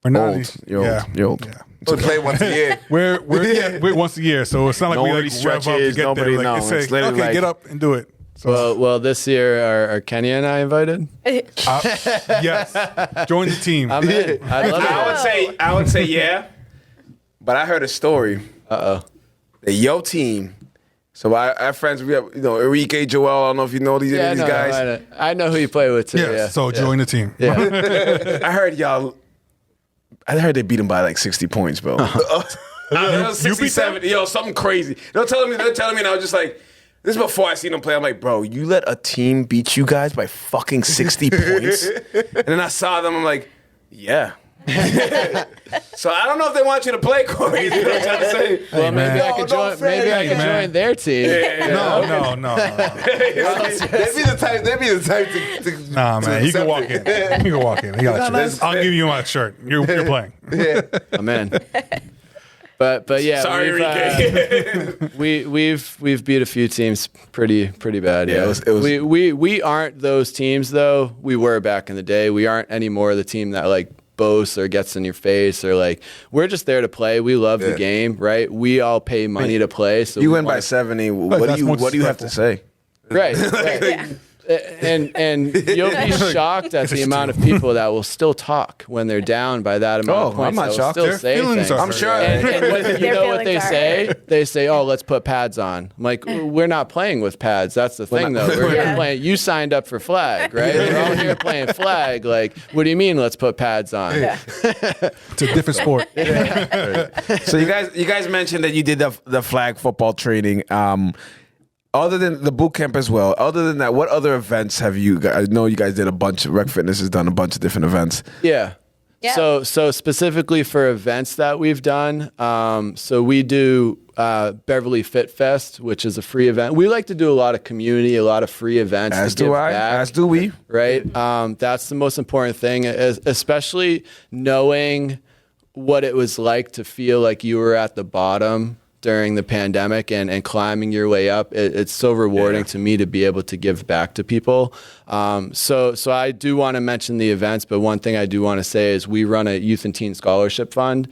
We're not Old. these- You're old. You're old. Yeah. we play once a year. We're once a year, so it's not like we Nobody like rev up to stretches, get nobody there. Like, knows. it's It's literally okay, like- get up and do it. So, Well, this year are Kenya and I invited? yes, join the team. I'm in. I'd love it. I would say yeah, but I heard a story. That your team. So our friends, we have Enrique, Joel. I don't know if you know these Yeah, no, guys. I know who you play with too. Yes, Yeah. so join the team. I heard y'all. I heard they beat them by like 60 points, bro. 60, 70, something crazy. They're telling me, and I was just like, this is before I seen them play. I'm like, bro, you let a team beat you guys by fucking 60 points? And then I saw them, I'm like, yeah. So I don't know if they want you to play, Corey. You know what I'm trying to say? Well, maybe I could join. Maybe I could join their team. No. They'd be the type to Nah, man. You can walk in. You can walk in. I'll give you my shirt. You're playing. I'm in. But yeah, Sorry, we've beat a few teams pretty bad. Yeah, it was we aren't those teams though. We were back in the day. We aren't anymore the team that like boasts or gets in your face or like we're just there to play. We love the game, right? We all pay money to play. So you win by 70. What do you have to say? Right. And you'll be shocked at the amount of people that will still talk when they're down by that amount of points. I'm not shocked. Still say things. I'm sure. And you know what they say? They say, "Oh, let's put pads on." I'm like, we're not playing with pads. That's the thing, though. We're here playing. You signed up for flag, right? We're all here playing flag. Like, what do you mean? Let's put pads on? It's a different sport. So you guys mentioned that you did the flag football training. Other than the boot camp as well, other than that, what other events have you guys? I know you guys did a bunch. Rec Fitness has done a bunch of different events. Yeah. So specifically for events that we've done, so we do Beverly Fit Fest, which is a free event. We like to do a lot of community, a lot of free events. As do I. As do we. Right. That's the most important thing, especially knowing what it was like to feel like you were at the bottom during the pandemic and climbing your way up. It's so rewarding to me to be able to give back to people. So I do want to mention the events, but one thing I do want to say is we run a youth and teen scholarship fund,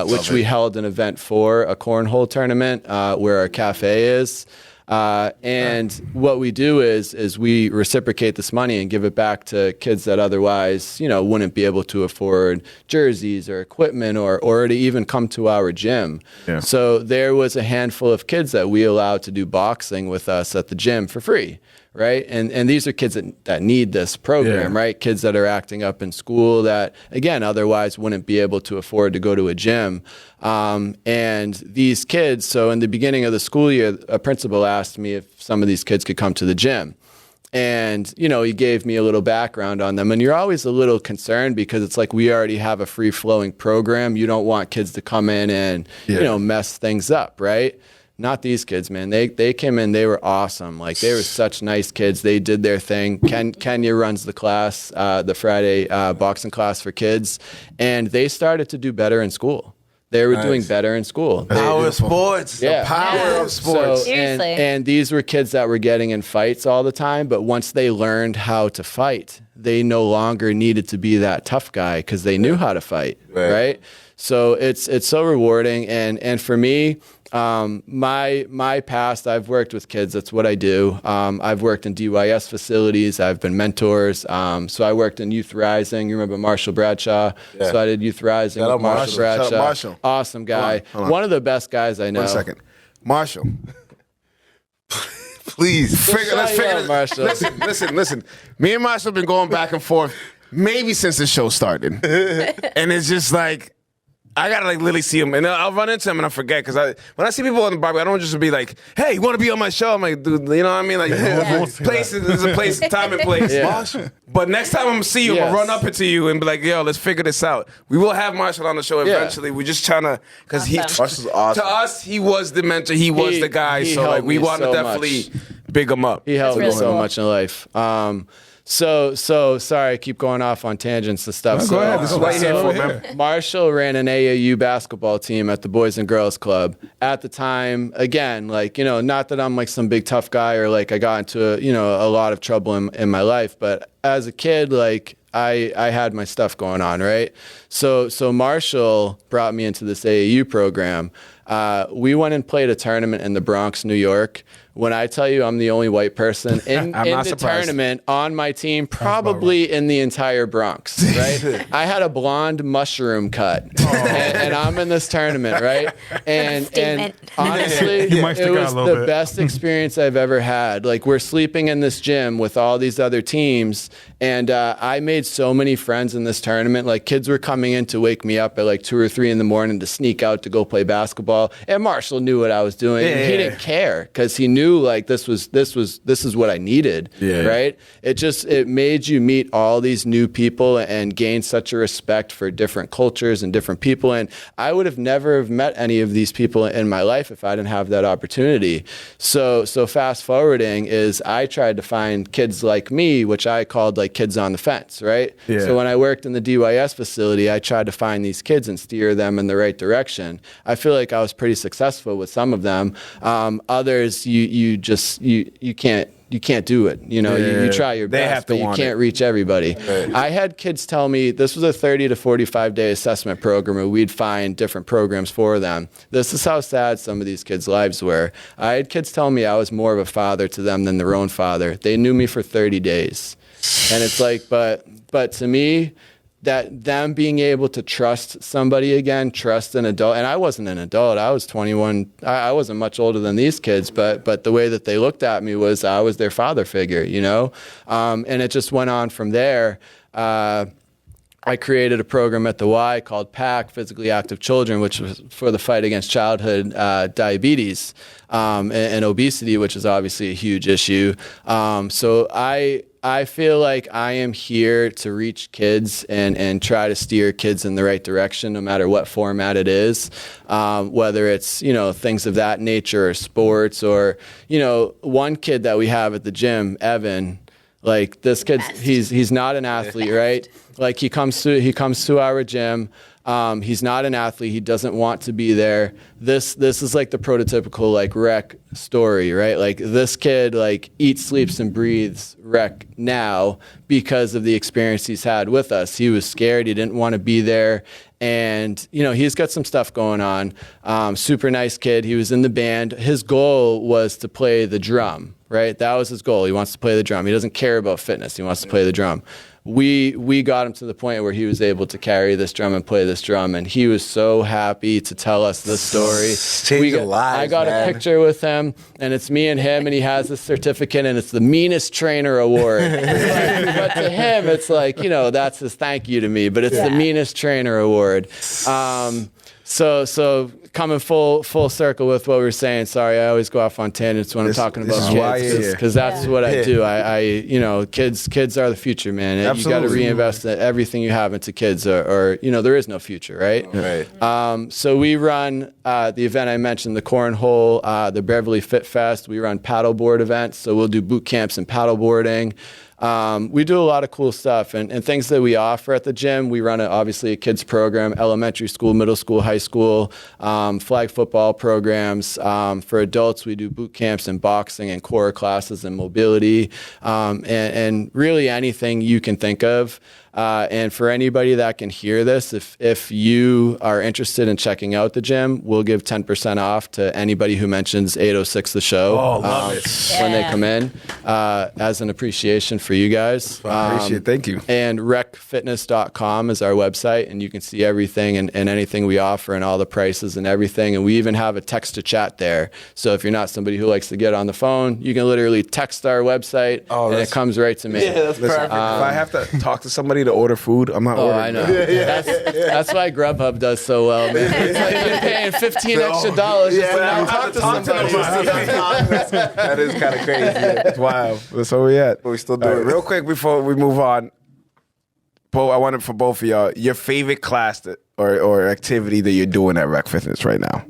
which we held an event for, a cornhole tournament where our cafe is. And what we do is we reciprocate this money and give it back to kids that otherwise, wouldn't be able to afford jerseys or equipment or to even come to our gym. Yeah. So there was a handful of kids that we allowed to do boxing with us at the gym for free. Right. And these are kids that need this program, right? Kids that are acting up in school that, again, otherwise wouldn't be able to afford to go to a gym. And these kids, so in the beginning of the school year, a principal asked me if some of these kids could come to the gym. And, he gave me a little background on them. And you're always a little concerned because it's like we already have a free-flowing program. You don't want kids to come in and, mess things up, right? Not these kids, man. They came in, they were awesome. Like, they were such nice kids. They did their thing. Kenya runs the class, the Friday boxing class for kids. And they started to do better in school. They were doing better in school. Power of sports. Yeah. The power of sports. So, and these were kids that were getting in fights all the time, but once they learned how to fight, they no longer needed to be that tough guy because they knew how to fight, right? So it's so rewarding. And for me, my past, I've worked with kids. That's what I do. I've worked in DYS facilities. I've been mentors. So I worked in Youth Rising. You remember Marshall Bradshaw? Yeah. So I did Youth Rising with Marshall Bradshaw. Shout out Marshall. Awesome guy. Hold on. One of the best guys I know. 1 second. Marshall. Please. Let's figure this. Marshall. Listen. Me and Marshall have been going back and forth maybe since the show started. And it's just like, I gotta literally see him, and I'll run into him and I forget because when I see people on the barbecue, I don't just be like, "Hey, you want to be on my show?" I'm like, "Dude, you know what I mean?" Like, places, there's a place, time and place. Yeah. But next time I'm gonna see you, I'll run up into you and be like, "Yo, let's figure this out." We will have Marshall on the show eventually. We're just trying to, because Marshall's awesome. To us, he was the mentor, he was the guy. So we want to definitely big him up. He helped me so much in life. So sorry, I keep going off on tangents and stuff. No, go ahead. This is why you're here for, man. Marshall ran an AAU basketball team at the Boys and Girls Club. At the time, again, not that I'm like some big tough guy or like I got into a lot of trouble in my life, but as a kid, like I had my stuff going on, right? So Marshall brought me into this AAU program. We went and played a tournament in the Bronx, New York. When I tell you I'm the only white person in the tournament on my team, probably in the entire Bronx, right? I had a blonde mushroom cut, and I'm in this tournament, right? And honestly, it was the best experience I've ever had. Like, we're sleeping in this gym with all these other teams, and I made so many friends in this tournament. Like, kids were coming in to wake me up at like 2 or 3 in the morning to sneak out to go play basketball, and Marshall knew what I was doing. He didn't care because he knew knew like this is what I needed. Right. It made you meet all these new people and gain such a respect for different cultures and different people. And I would have never have met any of these people in my life if I didn't have that opportunity. So fast forwarding is I tried to find kids like me, which I called like kids on the fence, right? So when I worked in the DYS facility, I tried to find these kids and steer them in the right direction. I feel like I was pretty successful with some of them. Others, you can't do it. You try your best, but you can't reach everybody. I had kids tell me this was a 30 to 45 day assessment program, and we'd find different programs for them. This is how sad some of these kids' lives were. I had kids tell me I was more of a father to them than their own father. They knew me for 30 days. And it's like, but to me, that them being able to trust somebody again, trust an adult, and I wasn't an adult. I was 21. I wasn't much older than these kids, but the way that they looked at me was I was their father figure, and it just went on from there. I created a program at the Y called PAC, Physically Active Children, which was for the fight against childhood diabetes and obesity, which is obviously a huge issue. So I feel like I am here to reach kids and try to steer kids in the right direction, no matter what format it is, whether it's, things of that nature or sports or, one kid that we have at the gym, Evan, like this kid, he's not an athlete, right? Like he comes to our gym. He's not an athlete. He doesn't want to be there. This is like the prototypical like Reck story, right? Like this kid like eats, sleeps, and breathes Reck now because of the experience he's had with us. He was scared. He didn't want to be there. And, he's got some stuff going on. Super nice kid. He was in the band. His goal was to play the drum, right? That was his goal. He wants to play the drum. He doesn't care about fitness. He wants to play the drum. We got him to the point where he was able to carry this drum and play this drum, and he was so happy to tell us this story. I got a picture with him, and it's me and him, and he has this certificate, and it's the meanest trainer award. But to him, it's like, that's his thank you to me, but it's the meanest trainer award. So coming full circle with what we were saying. Sorry, I always go off on tangents when I'm talking about kids because that's what I do. Kids are the future, man. Absolutely. You got to reinvest everything you have into kids, or there is no future, right? Right. So we run the event I mentioned, the Cornhole, the Beverly Fit Fest. We run paddleboard events, so we'll do boot camps and paddleboarding. We do a lot of cool stuff and things that we offer at the gym. We run obviously a kids program, elementary school, middle school, high school, flag football programs. For adults, we do boot camps and boxing and core classes and mobility, and really anything you can think of. And for anybody that can hear this, if you are interested in checking out the gym, we'll give 10% off to anybody who mentions 806 The Show. Oh, love it. When they come in, as an appreciation for you guys. Appreciate it. Thank you. And reckfitness.com is our website, and you can see everything and anything we offer and all the prices and everything. And we even have a text to chat there. So if you're not somebody who likes to get on the phone, you can literally text our website, and it comes right to me. Yeah, that's perfect. If I have to talk to somebody to order food, I'm not ordering. I know. That's why Grubhub does so well, man. It's like you're paying $15 extra just to not talk to somebody. That is kind of crazy. It's wild. That's where we at. But we still do it. Real quick before we move on, I wanted for both of y'all, your favorite class or activity that you're doing at Reck Fitness right now.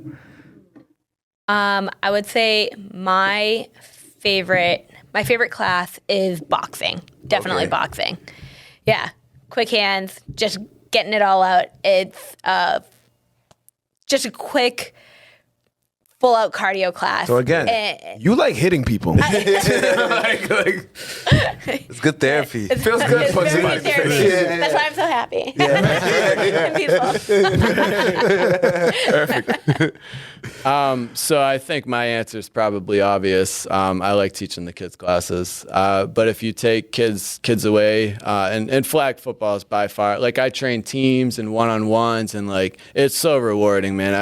I would say my favorite class is boxing. Definitely boxing. Yeah. Quick hands, just getting it all out. It's just a quick, full-out cardio class. So again, you like hitting people. It's good therapy. It feels good to punch somebody in the face. That's why I'm so happy. Perfect. So I think my answer is probably obvious. I like teaching the kids classes, but if you take kids away, and flag football is by far, like I train teams and one-on-ones, and like it's so rewarding, man.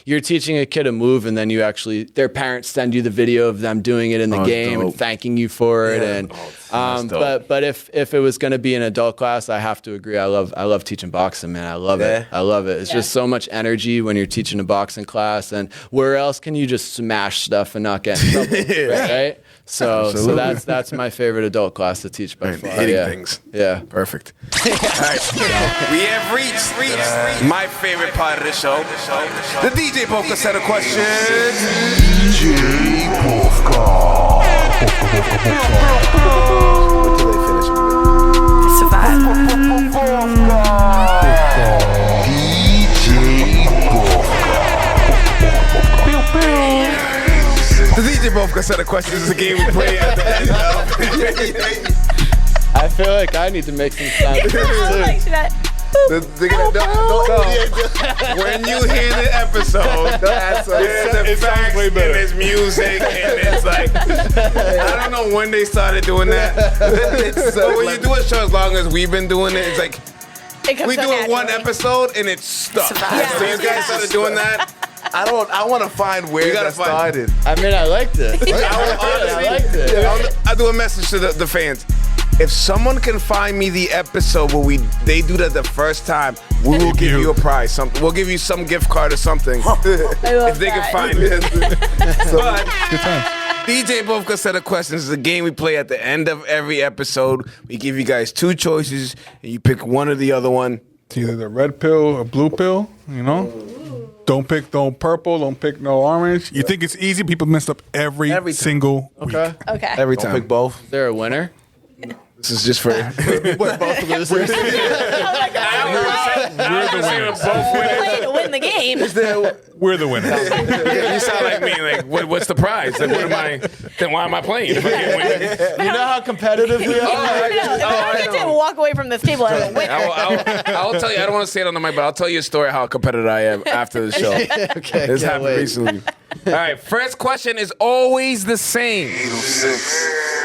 You're teaching a kid a move, and then their parents send you the video of them doing it in the game and thanking you for it, and But if it was going to be an adult class, I have to agree. I love teaching boxing, man. I love it. I love it. It's just so much energy when you're teaching a boxing class. And where else can you just smash stuff and not get in trouble, right? So that's my favorite adult class to teach by far. Hitting things. Yeah. Perfect. All right. We have reached my favorite part of the show. The DJ Polka set of questions. DJ Polka. Wait till they finish it. Survive. The DJ Polka set of questions is a game we play at the end of. I feel like I need to make some sound effects too. When you hear the episode, there's effects and there's music and it's like, I don't know when they started doing that. But when you do a show as long as we've been doing it, it's like, we do it one episode and it's stuck. So you guys started doing that. I want to find where that started. I mean, I liked it. I liked it. I do a message to the fans. If someone can find me the episode where they do that the first time, we will give you a prize. We'll give you some gift card or something. If they can find it. But Good time. DJ Bovka set of questions is a game we play at the end of every episode. We give you guys two choices, and you pick one or the other one. It's either the red pill or blue pill, you know? Don't pick no purple, don't pick no orange. You think it's easy? People mess up every single week. Okay. Every Don't time. pick both. Is there a winner? This is just for. Both losers. Play to win the game. We're the winners. You sound like me. Like, what's the prize? Like, what am I? Then why am I playing? If I can't win? You know how competitive we are? If I get to walk away from this table as a winner. I'll tell you. I don't want to say it on the mic, but I'll tell you a story how competitive I am after the show. Okay. This can't happened wait. recently. All right. First question is always the same.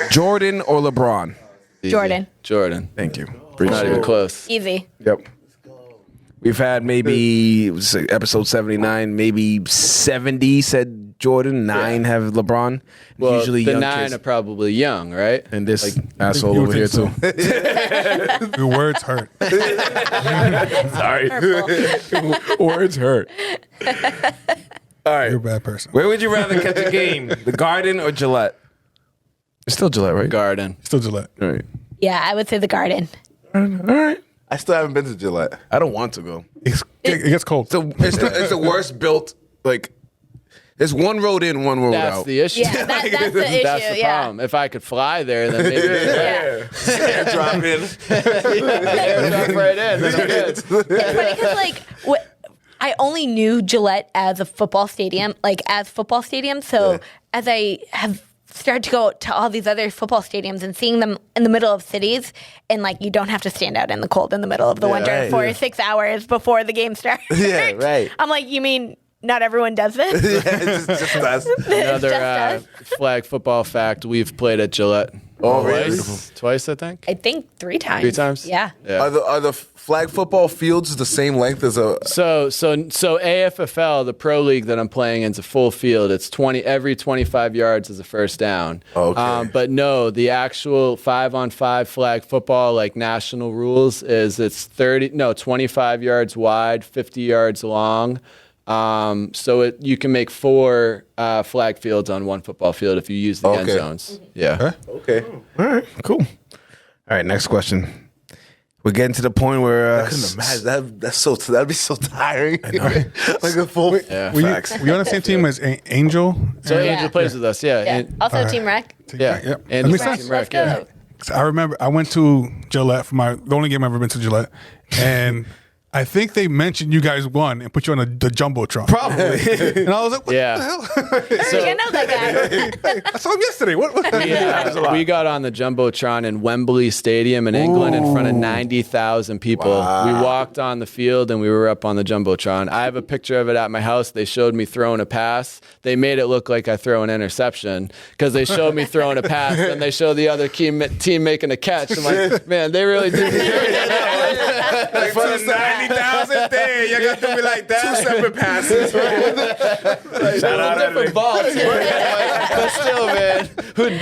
Jordan or LeBron? Jordan. Jordan. Thank you. Not even close. Easy. Yep. We've had maybe it was episode 79, maybe 70 said Jordan, 9 have LeBron. Well, usually the young 9 kids. are probably young, right? And this asshole You would over here think too. Your words hurt. Sorry. Words hurt. All right. You're a bad person. Where would you rather catch a game? The Garden or Gillette? It's still Gillette, right? Garden. Still Gillette. All right. Yeah, I would say the Garden. All right. I still haven't been to Gillette. I don't want to go. It gets cold. It's the worst built, like, there's one road in, one road That's out. the issue. Yeah, that's the issue. That's the problem. If I could fly there, then maybe Drop in. jump right in. Then I'm good. It's funny because I only knew Gillette as a football stadium, So as I have started to go to all these other football stadiums and seeing them in the middle of cities, and you don't have to stand out in the cold in the middle of the winter for 6 hours before the game starts. Yeah, right. I'm like, you mean not everyone does this? just us. Another flag football fact: we've played at Gillette. Oh, really? Twice, I think. I think 3 times. 3 times. Yeah. Are the flag football fields the same length as a? So AFFL, the pro league that I'm playing in, is a full field. It's every 25 yards is a first down. Okay. But no, the actual 5-on-5 flag football, like national rules, is it's 25 yards wide, 50 yards long. So you can make 4 flag fields on one football field if you use the end zones. Yeah. Okay. All right, cool. All right, next question. We're getting to the point where I couldn't imagine that'd be so tiring. Like a full. Yeah. Were you on the same team as Angel? So Yeah. Angel plays with us. Yeah. Yeah. And- Also, Team Reck. yeah. Yep. And That makes Team sense. Reck, Let's yeah. go. I remember I went to Gillette for the only game I've ever been to Gillette, and I think they mentioned you guys won and put you on the Jumbotron. probably. And I was like, what Yeah. the hell? I know that guy. I saw him yesterday. What? We got on the Jumbotron in Wembley Stadium in England in front of 90,000 people. We walked on the field and we were up on the Jumbotron. I have a picture of it at my house. They showed me throwing a pass. They made it look like I throw an interception because they showed me throwing a pass and they showed the other team making a catch. I'm like, man, they really did. Like for the 90,000 thing, you got to be like that. 2 separate passes. Shout out different balls. But still, man,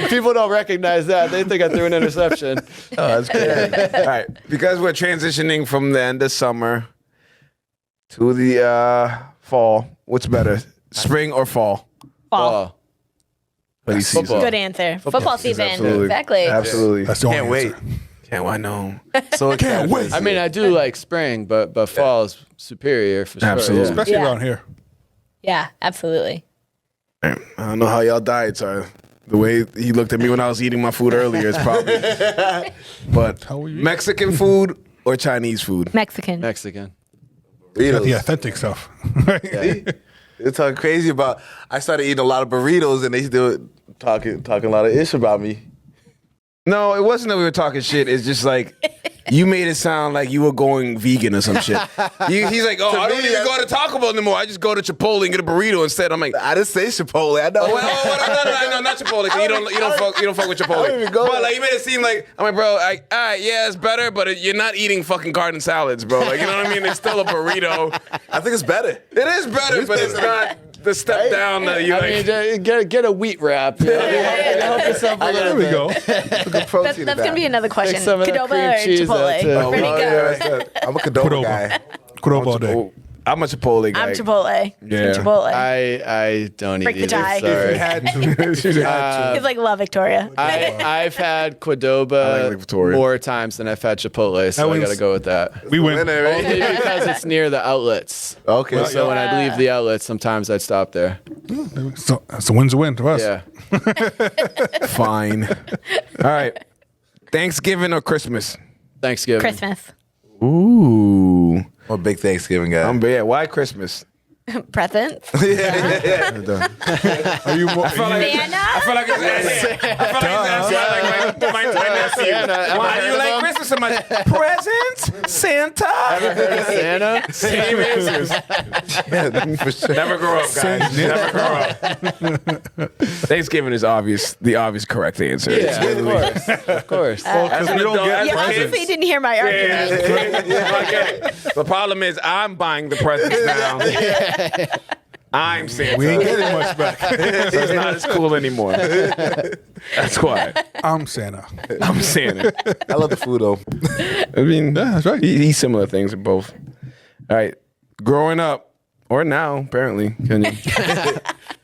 people don't recognize that. They think I threw an interception. Oh, that's great. All right, because we're transitioning from the end of summer to the fall. What's better, spring or fall? Fall. Hoodie season. Football. Good answer. Football season. Absolutely. Exactly. Absolutely. That's the only Can't wait. answer. Can't wait. No. So Can't wait. I mean, I do like spring, but fall is superior for sure. Absolutely. Yeah. Especially Yeah. around here. Yeah, absolutely. I don't know how y'all diets are. The way he looked at me when I was eating my food earlier is probably. But How are you? Mexican food or Chinese food? Mexican. Mexican. Got the authentic stuff. They're talking crazy about. I started eating a lot of burritos, and they still talking a lot of ish about me. No, it wasn't that we were talking shit. It's just like you made it sound like you were going vegan or some shit. He's like, oh, I don't even go to Taco Bell anymore. I just go to Chipotle and get a burrito instead. I'm like, I didn't say Chipotle. I know. no, not Chipotle. 'Cause you don't fuck with Chipotle. I don't even go But there. like, you made it seem like I'm like, bro, all right, yeah, it's better, but you're not eating fucking garden salads, bro. Like, you know what I mean? It's still a burrito. I think it's better. It is better, but it's not the step down that you I like. mean, get a wheat wrap. You know? Help yourself a There little we bit. go. Look at That's protein in going to that. be another question. Take some of that Qdoba cream or cheese Chipotle? out, too. Where do you Oh, go? yeah, that's good. I'm a Qdoba Qdoba. guy. Qdoba all day. I'm a Chipotle guy. I'm Chipotle. Yeah. Chipotle. I don't Break eat the tie. either. Sorry. Had to. He's like, love Victoria. I've had I Qdoba like Victoria. more times than I've had Chipotle, so That I was- got to go with that. We went. Winner, right? Only because it's near the outlets. Okay. So when I'd leave the outlets, sometimes I'd stop there. So win's a win to us. Yeah. Fine. All right. Thanksgiving or Christmas? Thanksgiving. Christmas. Ooh. I'm a big Thanksgiving guy. Yeah. Why Christmas? Presents. Are you more? Santa. I feel like it's my nephew. Santa. Why do you like Ever Christmas so much? Presents? Santa? heard of Santa? Same answers. Yeah, for sure. Never grow up, guys. Never grow up. Thanksgiving is the obvious correct answer. Yeah, of course. Of course. Because we don't get You presents. obviously didn't hear my argument. Okay. The problem is I'm buying the presents now. I'm Santa. We ain't getting much back. So it's not as cool anymore. That's why. I'm Santa. I'm Santa. I love the food though. I mean, Yeah, that's right. He similar things in both. All right. Growing up, or now, apparently, can you?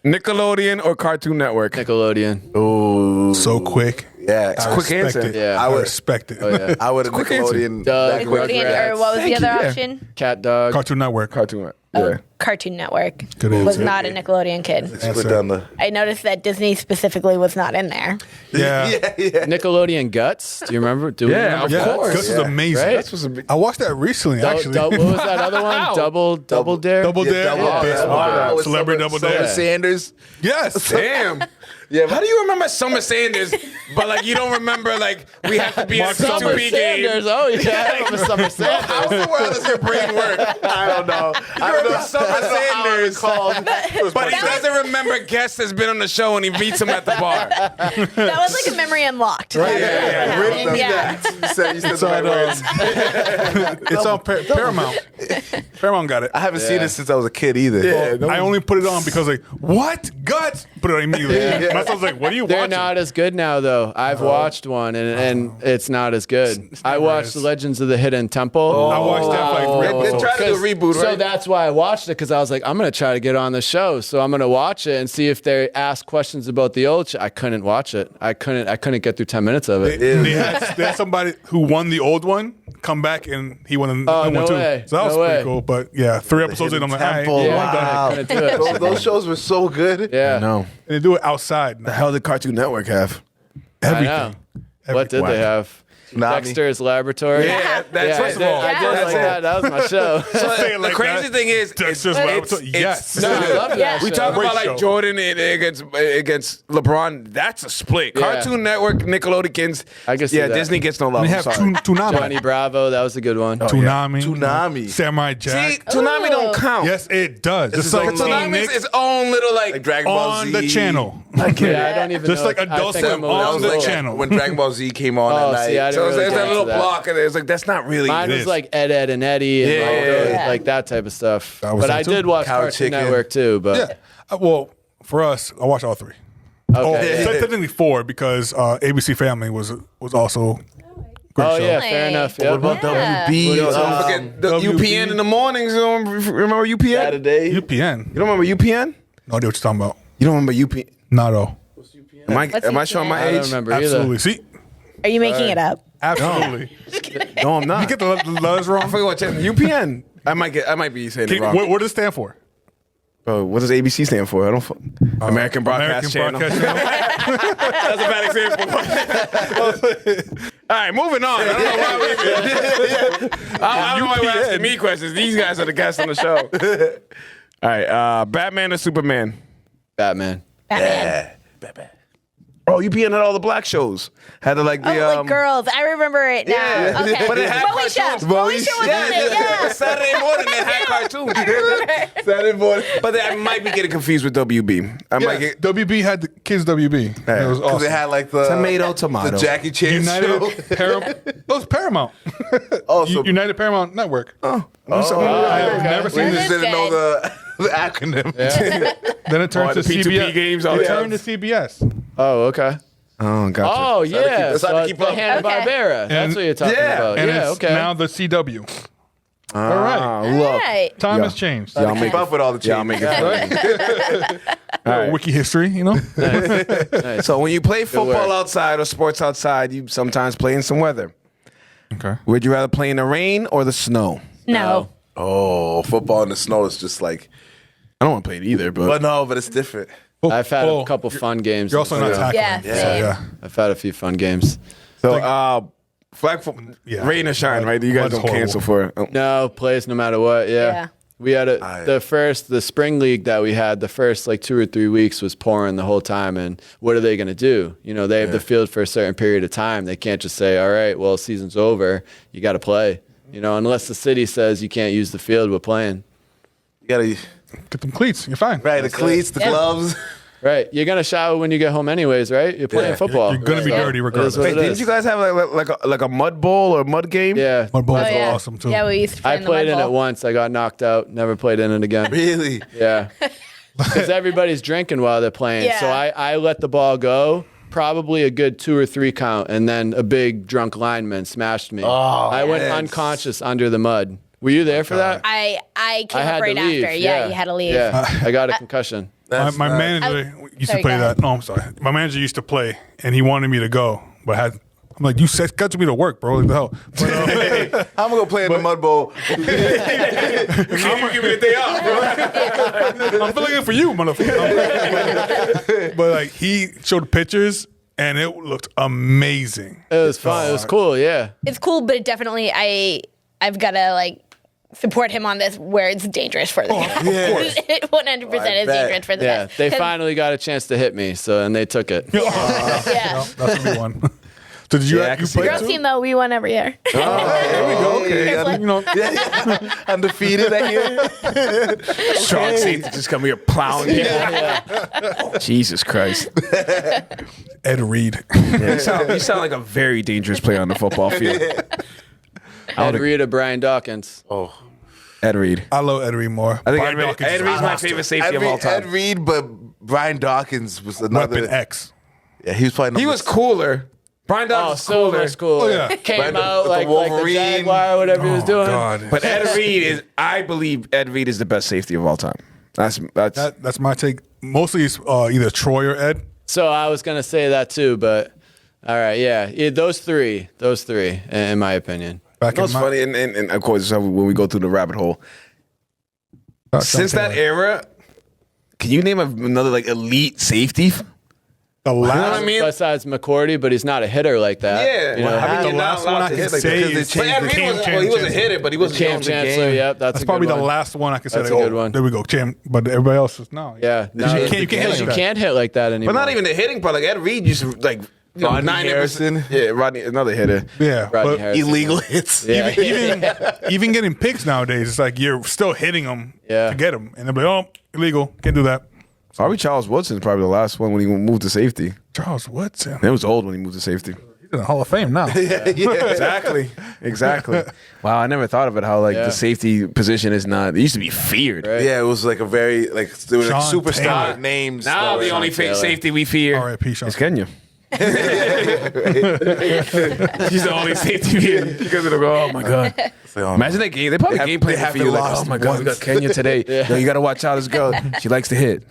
Nickelodeon or Cartoon Network? Nickelodeon. Oh, So quick. yeah. I quick respect answer. it. Yeah. I I would- respect it. Oh, yeah. I would have Quick answer. Nickelodeon. Doug, back in the Nickelodeon, day. or what was the Thank other you. Yeah. option? Cat Dog. Cartoon Network. Cartoon Network. Yeah. Cartoon Network. Good Was answer. not a Nickelodeon kid. Split down the. I noticed that Disney specifically was not in there. Yeah. Nickelodeon Guts. Do you remember? Do we Yeah, remember of Yeah, course. Gus was amazing. Right? This was a big. I watched that recently, actually. What was that other one? Double Dare? Double Yeah, Dare. double Yeah. dare. Best Wow. one. With Celebrity Summer- Double Dare. Summer Sanders. Yes. Damn. Yeah, How do you remember Summer Sanders, but like you don't remember like we have to be in a Mark Summer P2P game? Sanders. Oh, yeah. I remember Summer How Sanders. in the world does your brain work? I don't know. I remember Summer Sanders, but he doesn't remember guests that's been on the show and he meets him at the bar. That was like a memory unlocked. yeah. Rhythm, Yeah. You said the It's on, right words. it's on Paramount. Paramount got it. I haven't seen it since I was a kid either. I only put it on because like, what? Guts? Put it on immediately. My son's like, what are you They're watching? not as good now, though. I've watched one, and it's not as good. I never watched is. The Legends of the Hidden Temple. I watched that for like 3 They episodes. tried to do a reboot, So right? that's why I watched it, because I was like, I'm going to try to get on the show. So I'm going to watch it and see if they ask questions about the old I couldn't watch it. I couldn't get through 10 minutes of it. They had somebody who won the old one come back and he won the new no one too. way. So that was No pretty way. cool. But yeah, 3 episodes in, I'm like, all right, Temple. Yeah, I'm done. Wow. I couldn't do it. Those shows were so good. Yeah. No. And they do it outside. The hell did Cartoon Network have? I Everything. know. What did Wow. they have? Tsunami. Dexter's Laboratory. Yeah, that's Yeah, first of all, I did that's like it. that. That was my show. Say it The like crazy that. thing is, Dexter's it's- Laboratory. it's- Yes. No, I love that we show. talk Great about like show. Jordan against LeBron. That's a split. Yeah. Cartoon Network, Nickelodeon. I can see Yeah, that. Disney gets no love. They I'm have sorry. Toonami. Johnny Bravo. That was a good one. Toonami. Samurai See, Jack. Toonami don't count. Yes, it does. Just his like own little- Toonami Nick is its own little like Dragon Ball on Z. the channel. Yeah, I don't even Just know. like Adult I think Swim I'm a little on the old. channel. When Dragon Ball Z came on Oh, at night. see, I didn't really it's that get little into that. block, and it's like that's not really. Mine was is. like Ed, and Eddie, and Yeah, like, yeah, those- yeah. like that type of stuff. That was But that I too. did watch Cow Cartoon Chicken. Network too. But Yeah. Well, for us, I watched all three. okay. So technically 4 because ABC Family was also great Oh show. yeah, fair enough. Yep. What about Yeah. WB? Yo, don't forget the WB. UPN in the mornings. You don't remember UPN? Saturday. UPN. You don't remember UPN? No idea what you're talking about. You don't remember UPN? Not at all. What's Am I UPN? showing my I don't age? remember Absolutely. either. See? Are you making it up? Absolutely. No, I'm not. You get the letters wrong? I forget what channel. UPN. I might be saying it wrong. What does it stand for? Bro, what does ABC stand for? I don't. American Broadcast Channel. Broadcast Channel. That's a bad example. All right, moving on. I don't know why we I don't know why we're asking me questions. These guys are the guests on the show. All right, Batman or Superman? Batman. Batman. Oh, UPN had all the black shows. Had the like the like girls. I remember it now. Yeah. Okay. But it had Moesha. cartoons. Moesha was on it, yeah. Saturday morning they had cartoons. Saturday morning. But I might be getting confused with WB. I might get WB had the kids WB. It was Because awesome. they had like the tomato. the Jackie Chan show. United Paramount. It was Paramount. Also, United Paramount Network. Oh. I have never we seen just this. didn't know the acronym. Then it turned Oh, to the P2P CBS. games, all It that. turned to CBS. Oh, okay. Oh, gotcha. Oh, yeah. it's hard to So keep the up. Hanna-Barbera. That's what you're talking about. And Yeah, it's okay. now the CW. All right. Look. Right. Time Yeah. has changed. Y'all Keep up with all the changes. Y'all make it funny. Wiki history, you know? Nice. So when you play football work. outside or sports outside, you sometimes play in some weather. Okay. Would you rather play in the rain or the snow? No. Oh, football in the snow is just like. I don't want to play it either, but But no, but it's different. I've had Oh, a couple fun games. You're also in not the snow. tackling. Yeah, So, same. yeah. I've had a few fun games. so flag football, Yeah. rain or shine, right? You guys Mud's don't horrible. cancel for it. Oh. No, plays no matter what. Yeah. Yeah. We had the spring league that we had, the first like 2 or 3 weeks was pouring the whole time. And what are they going to do? You know, they have the field for a certain period of time. They can't just say, all right, well, season's over. You got to play. You know, unless the city says you can't use the field, we're playing. You gotta Get them cleats. You're fine. the cleats, the gloves. Right. You're going to shower when you get home anyways, right? You're playing football. You're going to be So, dirty it is regardless. what Wait, it didn't is. you guys have like a mud bowl or a mud game? Yeah. Mud balls Oh, yeah. are awesome, too. Yeah, we used to play I in the played mud in it bowl. once. I got knocked out. Never played in it again. Really? Yeah. Because everybody's drinking while they're playing. Yeah. So I let the ball go, probably a good 2 or 3 count, and then a big drunk lineman smashed me. I went unconscious under the mud. Were you there for that? I came I up had right to leave. after. Yeah, you had to leave. Yeah, I got a concussion. My manager used sorry, to play go ahead. that. No, I'm sorry. My manager used to play, and he wanted me to go, but I'm like, you scheduled me to work, bro. Like the hell. But, I'm gonna go play in the mud bowl. You can't even give me the day off, bro. I'm filling in for you, motherfucker. But like, he showed pictures, and it looked amazing. It was fun. It was cool. Yeah. It's cool, but it definitely I've got to like support him on this where it's dangerous for the people. It 100% is bet. dangerous for the Yeah. best. They 'Cause- finally got a chance to hit me, and they took it. Yeah. That's a big one. So did you? Yeah, I can you see play that. Girls team though, we won every year. There we go. Okay. Fair You know, Undefeated that year. Strong safety just come here plowing. Jesus Christ. Ed Reed. You sound like a very dangerous player on the football field. Ed Reed or Brian Dawkins. Ed Reed. I love Ed Reed more. I think Brian Dawkins Ed is Reed's my monster. favorite safety of all Ed time. Reed, but Brian Dawkins was another. Weapon X. Yeah, he was playing. He was cooler. Brian Oh, Dawkins was so cooler. much cooler. Oh, yeah. Came Right, out the like the Wolverine. Jaguar or whatever he was Oh, doing. God. But Ed Reed is, I believe Ed Reed is the best safety of all time. That's That's my take. Mostly it's either Troy or Ed. So I was going to say that too, but all right. Yeah. Those three, in my opinion. Back You know what's in funny, and of course, when we go through the rabbit hole, since that era, can you name another like elite safety? the You know what last, I mean? Besides McCourty, but he's not a hitter like that. Yeah, You know, I mean, the you're not last one allowed I to can hit like say that. is But Ed Reed Cam wasn't, well, he wasn't Chancellor. hit it, but he wasn't Cam on the Chancellor, game. yep, that's a probably good the one. last one I can say. That's like, a good one. There we go, Cam. But everybody else is no. Yeah, no, you can't hit like you that. can't hit like that anymore. But not even the hitting part. Like Ed Reed used to like Rodney 90%. Harrison. Yeah, Rodney, another hitter. Yeah, Rodney but Harrison. illegal hits. Yeah. even getting picks nowadays, it's like you're still hitting them Yeah. to get them, and they're like, "Oh, illegal, can't do that." Sorry, Charles Woodson's probably the last one when he moved to safety. Charles Woodson, It was old when he moved to safety. in the Hall of Fame now. Exactly. Wow, I never thought of it. How the safety position is not. It used to be feared. Right. Yeah, it was like a very there were like Sean superstar Taylor. names. Now the only safety we fear R.I.P. Sean is Kenya. She's the only safety because it'll go. Oh my god! Imagine that game. They probably game plan for you. Like, oh lost my god, we got Kenya today. Yo, you got to watch out. This girl, she likes to hit.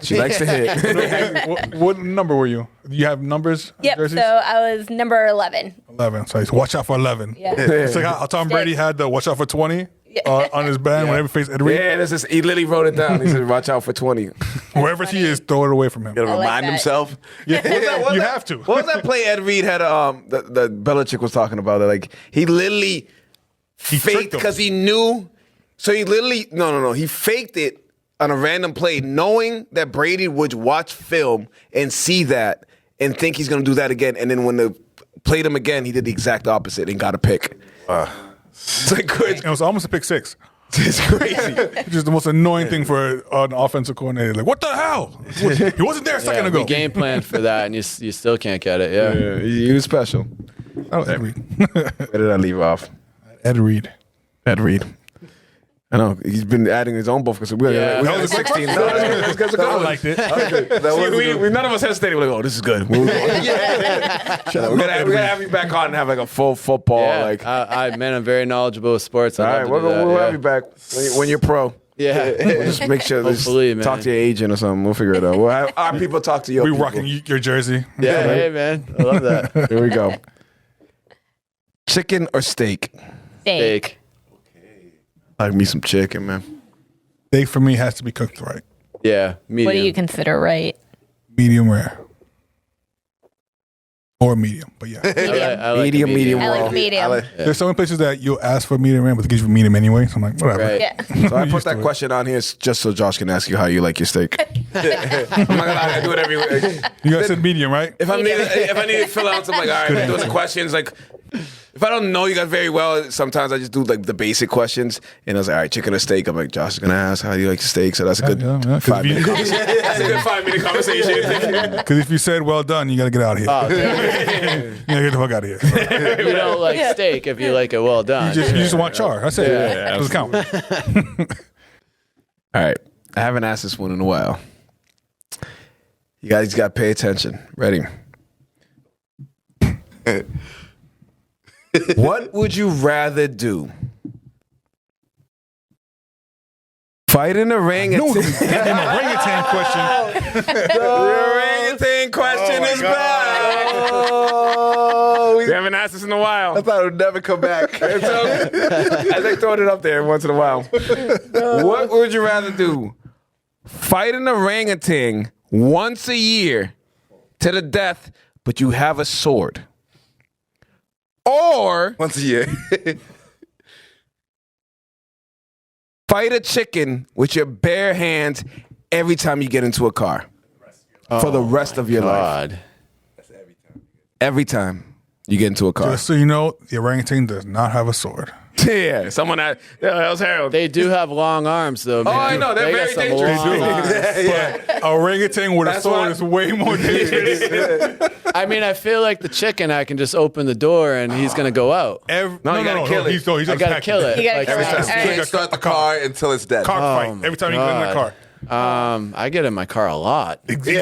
what number were you? Do you have numbers? Yep. Jerseys? So I was number 11. 11. So he's watch out for 11. Yeah. It's like how Tom Brady had the watch out for 20 on his band whenever he faced Ed Reed. Yeah, he literally wrote it down. He said, "Watch out for 20." Wherever he is, throw it away from him. Gotta I like remind that. himself. Yeah, you have to. What was that play Ed Reed had? The Belichick was talking about it. Like he literally faked tricked him. because he knew. So he literally no. He faked it on a random play, knowing that Brady would watch film and see that and think he's going to do that again. And then when they played him again, he did the exact opposite and got a pick. It's like It was almost a pick six. it's crazy. Which is the most annoying thing for an offensive coordinator. Like, what the hell? He wasn't there a second ago. We game planned for that, and you still can't get it. Yeah. He was special. Oh, Ed Reed. Where did I leave off? Ed Reed. Ed Reed. I know he's been adding his own buff because we Yeah. got a 16. I liked it. None of us hesitated. We're like, oh, this is good. We're gonna have you back on and have like a full football. Yeah. Like, I'm very knowledgeable with sports. all right, we'll have you back when you're pro. Yeah. We'll just make sure. Hopefully, man. Talk to your agent or something. We'll figure it out. We'll have our people talk to your We people. rocking your jersey. Yeah, hey, man. I love that. Here we go. Chicken or steak? Steak. Like me some chicken, man. Steak for me has to be cooked right. Yeah, medium. What do you consider right? Medium rare. Or medium, but yeah. I like Medium, a medium I raw. like medium. There's so many places that you'll ask for medium rare, but they give you medium anyway. So I'm like, whatever. Right. Yeah. So I I'm put used to that it. question on here just so Josh can ask you how you like your steak. I'm not gonna lie, I do it every week. You guys said medium, right? If I need to fill out something, like, all right, I'm doing the questions. Like, if I don't know you guys very well, sometimes I just do like the basic questions. And I was like, all right, chicken or steak. I'm like, Josh is gonna ask how do you like your steak. So that's a good Yeah, 5-minute conversation. That's a good 5-minute conversation. Because if you said well done, you got to get out of here. You gotta get the fuck out of here. So, You don't like steak if you like it well done. you just want char. That's it. Doesn't count. All right, I haven't asked this one in a while. You guys got to pay attention. Ready? What would you rather do? Fight an orangutan. Orangutan question. The orangutan question is back. We haven't asked this in a while. I thought it would never come back. I think throwing it up there once in a while. What would you rather do? Fight an orangutan once a year to the death, but you have a sword. Or Once a year. fight a chicken with your bare hands every time you get into a car. For the rest of your life. God. Every time you get into a car. Just so you know, the orangutan does not have a sword. Yeah, someone that was Harold. They do have long arms, though. Man. I know, they're They very got some dangerous. long arms. But orangutan with a That's sword why- is way more dangerous. I mean, I feel like the chicken, I can just open the door and he's going to go out. No, you gotta kill it. He's I just got to packing kill it. You gotta Like, kill it. every time. All You right. can't start the car until it's dead. Car Oh fight every time you get in the God. car. I get in my car a lot. Exactly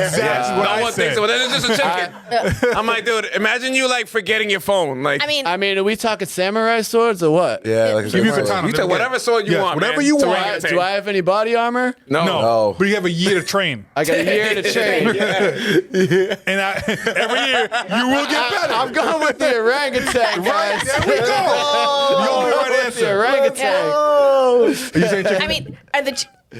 what No I one said. thinks so. Then it's just a chicken. I'm like, dude, imagine you like forgetting your phone. Like, I mean, are we talking samurai swords or what? Yeah, like Give you katana. you take whatever sword you Yeah, want, whatever man. you To want. orangutan. Do I have any body armor? No. No, but you have a year to train. I got a year to train. And every year, you will get better. I'm going with the orangutan, guys. There we go. The only right The answer. orangutan. You saying chicken? I mean,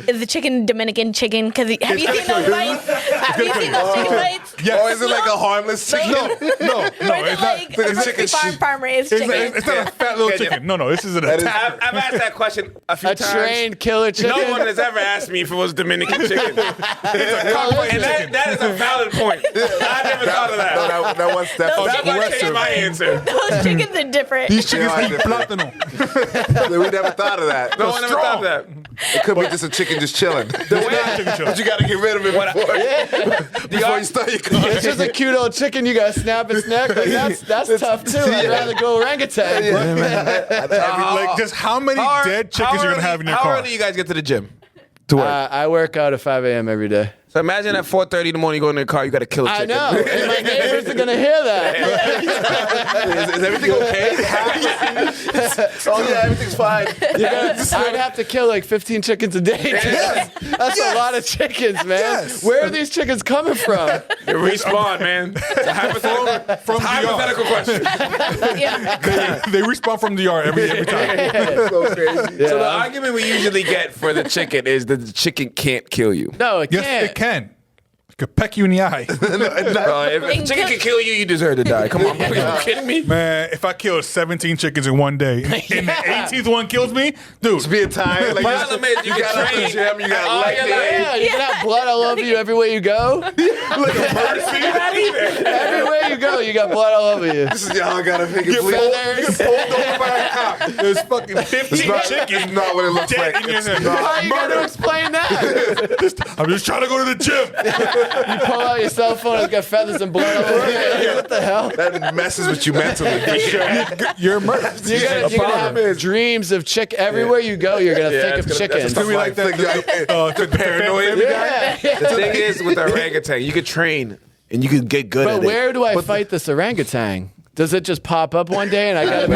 is the chicken Dominican chicken? Because have you seen those bites? Have you seen those chicken bites? Yes. Or is it like a harmless chicken? No, Or is it it's like not. a chicken farm raised chicken? It's not a fat little chicken. No, this is an attack. I've asked that question a few A times. trained killer chicken. No one has ever asked me if it was Dominican chicken. Cockfight And chicken. that is a valid point. I never thought of that. No, that one step. Those That might change my answer. Those chickens are different. These chickens Yeah, I eat did. plátano. We never thought of that. No one ever thought of that. It could be just a chicken just chilling. But you got to get rid of it before you start your car. It's just a cute old chicken. You gotta snap its neck. Like, that's That's tough too. I'd rather go orangutan. Like, just how many dead chickens you're gonna have in your How car? early you guys get to the gym? To work. I work out at 5 a.m. every day. So imagine at 4:30 in the morning, you go in the car, you got to kill a I chicken. know, and my neighbors are gonna hear that. Is everything okay? Oh yeah, everything's fine. I'd have to kill like 15 chickens a day. That's a lot of chickens, man. Yes. Where are these chickens coming from? They respawn, man. It's a hypothetical question. They respawn from the yard every time. So crazy. So the argument we usually get for the chicken is that the chicken can't kill you. No, it Yes, can't. it can. It could peck you in the eye. If a chicken can kill you, you deserve to die. Come on, are you kidding me? Man, if I kill 17 chickens in one day and the 18th one kills me, dude. Just being tired. Like, Problem is, you got can to the train. gym, you got Oh, leg you're day. Yeah, you can have blood all over you everywhere you go. Everywhere you go, you got blood all over you. This is y'all gotta make it bleed. Feathers. There's fucking 15 chickens. It's not what it looks dead like. in your It's head. not. How are you going to explain that? I'm just trying to go to the gym. You pull out your cell phone, it's got feathers and blood all over it. What the hell? That messes with you mentally. For sure. You're murdered. You're gonna have dreams of chicken. Everywhere you go, you're gonna think of chickens. It's gonna be like that. The paranoid. Yeah. The thing is, with the orangutan, you could train and you could get good at But it. where do I fight this orangutan? Does it just pop up one day and I gotta be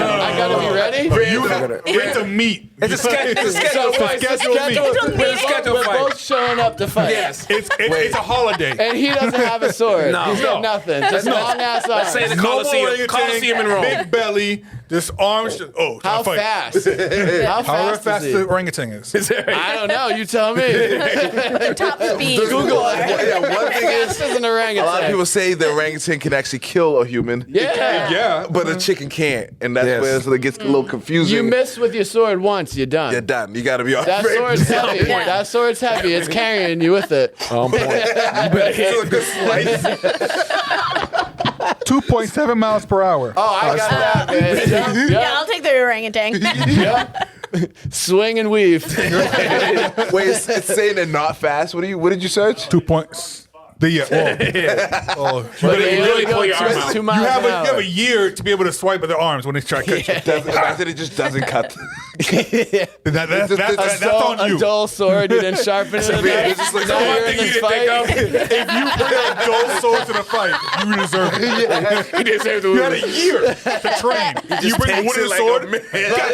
ready? You have to meet. It's a schedule fight. We're both showing up to fight. Yes. It's a holiday. And he doesn't have a sword. No. He's got nothing. Just long ass arms. Let's say the Normal Coliseum in Rome. Big belly, just arms. How fight. fast? How However fast fast is the he? orangutan is. I don't know. You tell me. Top speed. Google it. Yeah, one thing Fast is, as an orangutan. a lot of people say the orangutan can actually kill a human. Yeah. Yeah. But a chicken can't. And that's Yes. where it gets a little confusing. You miss with your sword once, you're done. You're done. You gotta be on That sword's heavy. That sword's heavy. It's carrying you with it. On point. You better hit. It's a good slice. 2.7 miles per hour. Oh, I got that, man. Yep. Yeah, I'll take the orangutan. Yep. Swing and weave. Wait, it's saying they're not fast. What did you search? 2 points. You really pull your arm out. 2 you miles have an a hour. a year to be able to swipe at their arms when they try to catch you. Imagine it just doesn't cut. That's on you. A dull sword, you didn't sharpen it enough. It's just like, Now one you're in thing this you fight. If you bring a dull sword to the fight, you deserve it. He deserves to You had a lose. year to train. You bring a takes wooden it like sword. a man.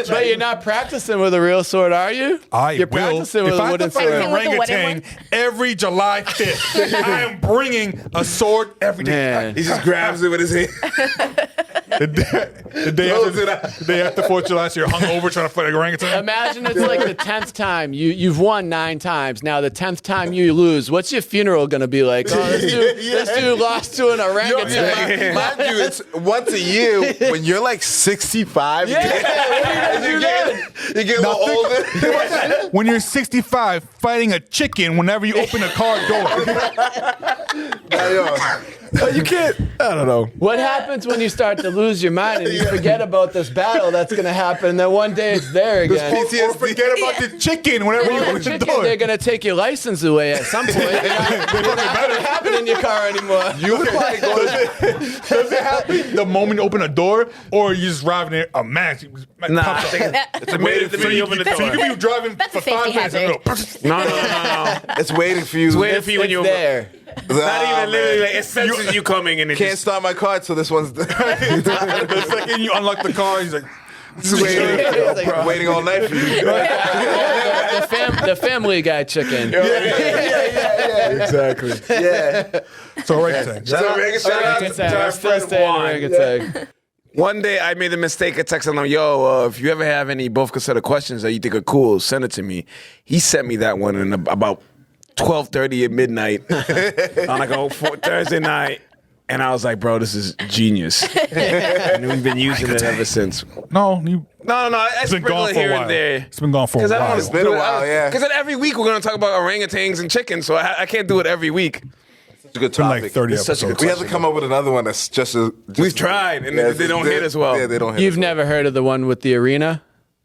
But you're not practicing with a real sword, are you? You're will. practicing with If a I have wooden to fight an sword. With the wooden orangutan every July 5th, I am bringing a sword every day. Man. He just grabs it with his hand. The day after 4th of July, so you're hungover trying to fight an orangutan. Imagine it's like the 10th time. You've won 9 times. Now the 10th time you lose. What's your funeral going to be like? Oh, this dude lost to an orangutan. Mind you, it's once a year when you're like 65. Yeah, what are you gonna do then? You get a little older. When you're 65, fighting a chicken whenever you open a car door. You can't. I don't know. What happens when you start to lose your mind and you forget about this battle that's going to happen, and then one day it's there again? Or forget about the chicken whenever you Well, open the the chicken, door. they're going to take your license away at some point. It's not going to happen in your car anymore. You would probably go to. Does it happen the moment you open a door, or you just driving there a match? Nah, I think it's a minute the minute you open the So you door. can be driving That's for a safety 5 minutes. hazard. No. It's waiting for you. It's waiting for you when It's you're there. Not even literally. Like, it senses you coming and it Can't just. start my car until this one's The second you unlock the car, he's like, just waiting. Waiting all night for you. The Family Guy chicken. Exactly. Yeah. so orangutan. Shout out Orangutan. to our I'm still friend staying Juan. orangutan. One day I made the mistake of texting him, yo, if you ever have any both consider questions that you think are cool, send it to me. He sent me that one in about 12:30 at midnight on like a Thursday night. And I was like, bro, this is genius. And we've been using it ever since. No, No, I it's been sprinkle gone it for here a while. and there. It's been gone for a Because I don't while. want It's been a while, yeah. Because every week we're going to talk about orangutans and chickens, so I can't do it every week. It's a good It's been topic. like 30 It's such a good episodes. We have to come up with another one that's just as. We've tried, and they don't hit as well. Yeah, they don't hit. You've never heard of the one with the arena?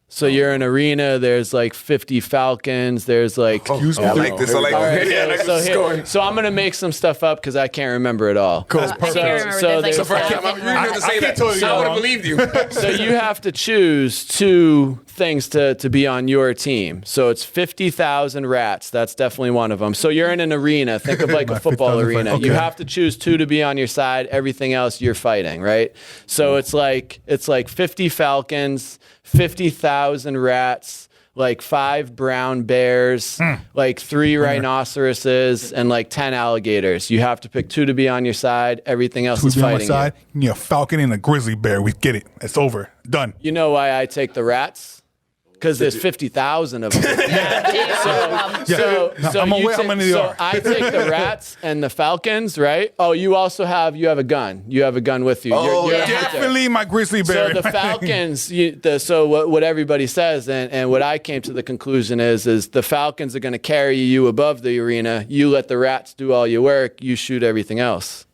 So you're in an arena. There's like 50 Falcons. There's like. I like this. I like All right, this. so I'm gonna make some stuff up because I can't remember it all. Cool. I can't remember. So There's, there's- like, I would have believed you. So you have to choose 2 things to be on your team. So it's 50,000 rats. That's definitely one of them. So you're in an arena. Think of like a football 50,000 arena. okay. You have to choose 2 to be on your side. Everything else you're fighting, right? So it's like 50 Falcons, 50,000 rats, like 5 brown bears, like 3 rhinoceroses, and like 10 alligators. You have to pick 2 to be on your side. Everything else is Who's on my fighting you. side? Yeah, falcon and a grizzly bear. We get it. It's over. Done. You know why I take the rats? Because there's 50,000 of them. So I'm aware how many there are. I take the rats and the falcons, right? Oh, you also have a gun. You have a gun with you. Oh, You're a hunter. Definitely my grizzly bear. So the Falcons, what everybody says, and what I came to the conclusion is the Falcons are going to carry you above the arena. You let the rats do all your work. You shoot everything else.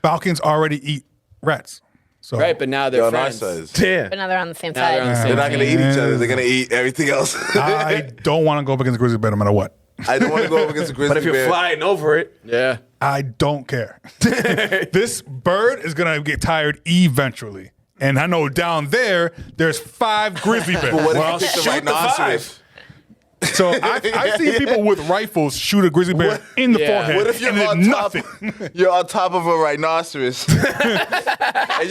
Falcons already eat rats. So Right, but now they're On our friends. size. Yeah. But now they're on the same Now they're on the side. same They're not going to eat each other. They're going to eat everything else. I don't want to go up against a grizzly bear no matter what. I don't want to go up against a grizzly But if you're bear. flying over it, Yeah. I don't care. This bird is going to get tired eventually. And I know down there's 5 grizzly bears. But what Well, if you pick the shoot the rhinoceros? 5. So I've seen people with rifles shoot a grizzly bear in the Yeah. forehead. What if you're and it on did top? nothing? You're on top of a rhinoceros, and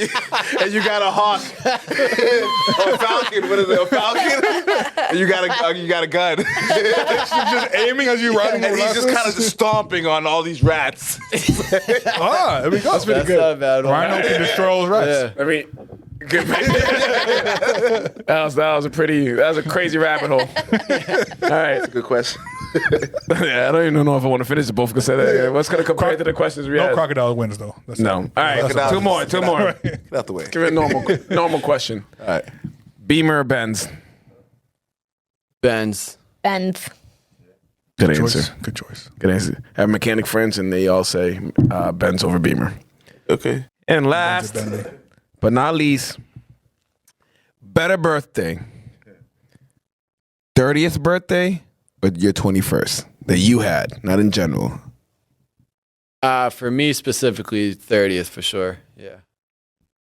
you got a hawk, or a falcon. What is it? A falcon? And you got a gun, Just aiming as you're riding. and he's just kind of just stomping on all these rats. there we go. That's That's not a bad one. Rhino can destroy all those rats. Yeah. I mean, good man. that was a crazy rabbit hole. All right. Good question. Yeah, I don't even know if I want to finish it both because what's going to compare to the questions we No had? crocodile wins though. That's No. All right, Crocodile. two more. Get out the way. Give it a normal question. All right. Beamer or Benz? Benz. Benz. Good choice. answer. Good choice. Good answer. I have mechanic friends and they all say Benz over Beamer. Okay. And last but not least, better birthday. 30th birthday or your 21st that you had, not in general. For me specifically, 30th for sure. Yeah.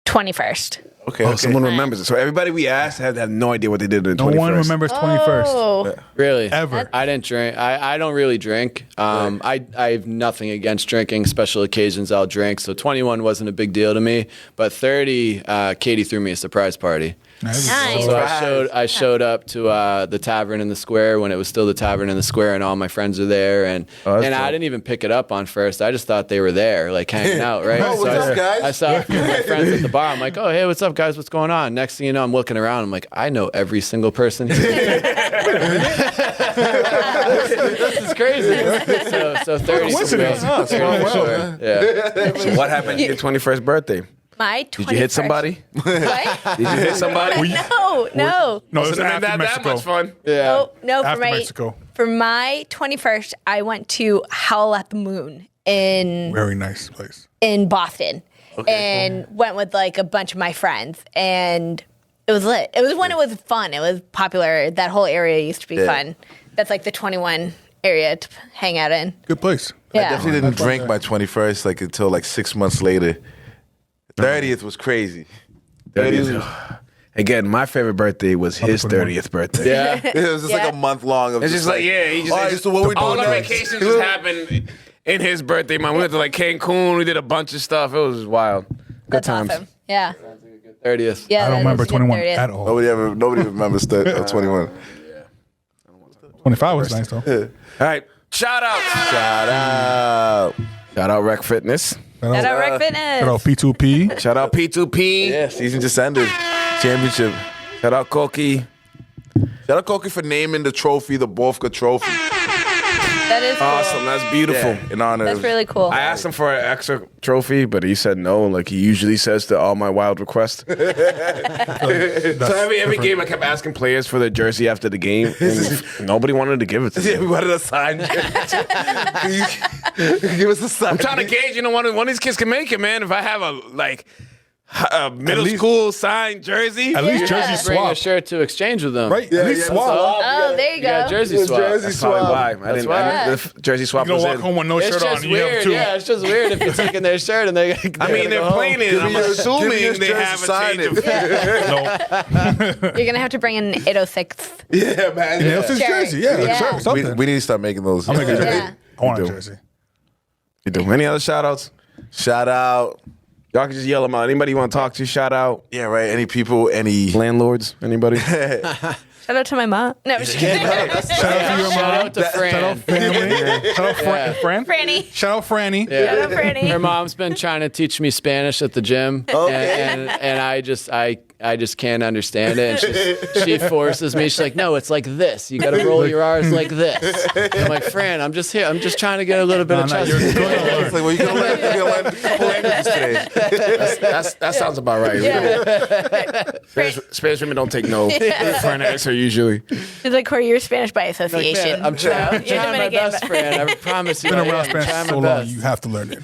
21st. Okay. Oh, someone remembers it. So everybody we asked had no idea what they did on the No 21st. one remembers 21st Oh. Really? ever. I didn't drink. I don't really drink. I have nothing against drinking. Special occasions I'll drink. So 21 wasn't a big deal to me. But 30, Katie threw me a surprise party. Nice. So I showed up to the Tavern in the Square when it was still the Tavern in the Square, and all my friends were there, and I didn't even pick it up on first. I just thought they were there, like hanging out, right? Oh, what's up, guys? I saw a few of my friends at the bar. I'm like, oh, hey, what's up, guys? What's going on? Next thing you know, I'm looking around. I'm like, I know every single person here. This is crazy. So 30 for me. 30 for sure. Yeah. So what happened to your 21st birthday? My 21st. Did you hit somebody? What? Did you hit somebody? No. No, So it's it didn't after that Mexico. much fun. Yeah. No, for After my Mexico. for my 21st, I went to Howl at the Moon in Very nice place. Boston, and went with like a bunch of my friends, and it was lit. It was when it was fun. It was popular. That whole area used to be fun. That's like the 21 area to hang out in. Good place. I Yeah. definitely didn't drink my 21st like until like 6 months later. 30th was crazy. 30th. Again, my favorite birthday was his 30th birthday. Yeah. It was just like a month long of It's just like, yeah, he just, all right, so what we all doing our next? vacations just happened in his birthday month. We went to like Cancun, we did a bunch of stuff. It was wild. Good That's times. awesome. Yeah. 30th. Yeah. I don't that remember was a good 21 30th. at all. Nobody remembers 21. 25 was nice though. All right. Shout out. Shout out. Shout out Reck Fitness. Shout out Reck Fitness. Shout out P2P. Shout out P2P. Yeah, season just ended. Championship. Shout out Koki. Shout out Koki for naming the trophy the Bofka Trophy. That is cool. Awesome. That's beautiful. Yeah, in honor That's of really cool. I asked him for an extra trophy, but he said no, like he usually says to all my wild requests. So every game I kept asking players for their jersey after the game, and nobody wanted to give it to me. Yeah, we wanted a sign. Give us a sign. I'm trying to gauge, one of these kids can make it, man. If I have Middle school signed jersey. At least jersey Bring a swap. shirt to exchange with them. Right? At least swap. Oh, there you You got go. jersey swap. Jersey That's probably swap. why. That's why. The jersey swap You was gonna walk in. home with no It's shirt just on. You have weird. two. Yeah, it's just weird if you're taking their shirt and they. I mean, they're playing it. I'm me your- assuming give me your they jersey, have a sign change it. of No. You're gonna have to bring in 806. Yeah, man. Yeah, it's his Shirt. jersey. Yeah, Yeah. shirt, something. We need to start making those. I'll make a jersey. Yeah. I want a do. jersey. You do. Any other shout outs? Shout out. Y'all can just yell them out. Anybody you want to talk to, shout out. Yeah, right. Any people, any. Landlords, anybody? Shout out to my mom. No, I'm just kidding. Shout out to your Shout mom. out to Shout out Fran. family. Shout out Fran. Franny. Shout out Franny. Shout out Franny. Her mom's been trying to teach me Spanish at the gym, and I just can't understand it. And she forces me. She's like, "No, it's like this. You got to roll your R's like this." I'm like, "Fran, I'm just here. I'm just trying to get a little bit of No, chest." you're good. It's like, well, you're gonna learn a couple languages today. That sounds about right. Spanish women don't take no for an answer usually. She's like, Corey, you're Spanish by association. Man, I'm trying, So, I'm you're trying my Dominican, best, but- Fran. I promise you. Been I around am. Spanish Trying so my long, best. you have to learn it.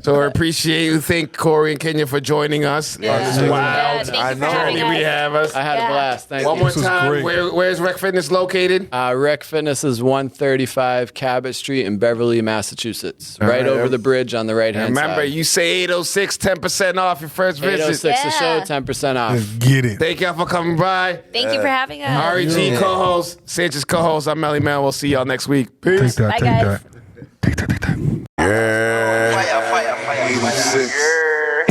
So I appreciate you. Thank Corey and Kenya for joining us on this Yeah, wild thank you I for know. having journey we us. have us. I had a Yeah. blast. Thank One you. more This was time, great. where's Reck Fitness located? Rec Fitness is 135 Cabot Street in Beverly, Massachusetts. Right over the bridge on the right hand side. Remember, you say 806, 10% off your first visit. 806 the show, Yeah. 10% off. Let's get it. Thank y'all for coming by. Thank you for having us. REG co-host, Sanchez co-host. I'm Melly Man. We'll see y'all next week. Take Peace. that. Bye, Take guys. that. Take that. Take that. Fire.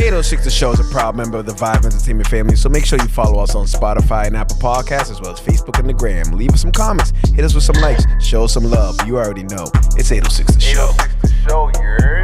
806 The Show is a proud member of the Vibe Entertainment family, so make sure you follow us on Spotify and Apple Podcasts, as well as Facebook and the Gram. Leave us some comments, hit us with some likes, show us some love. You already know. It's 806 The Show. 806 The show, you're.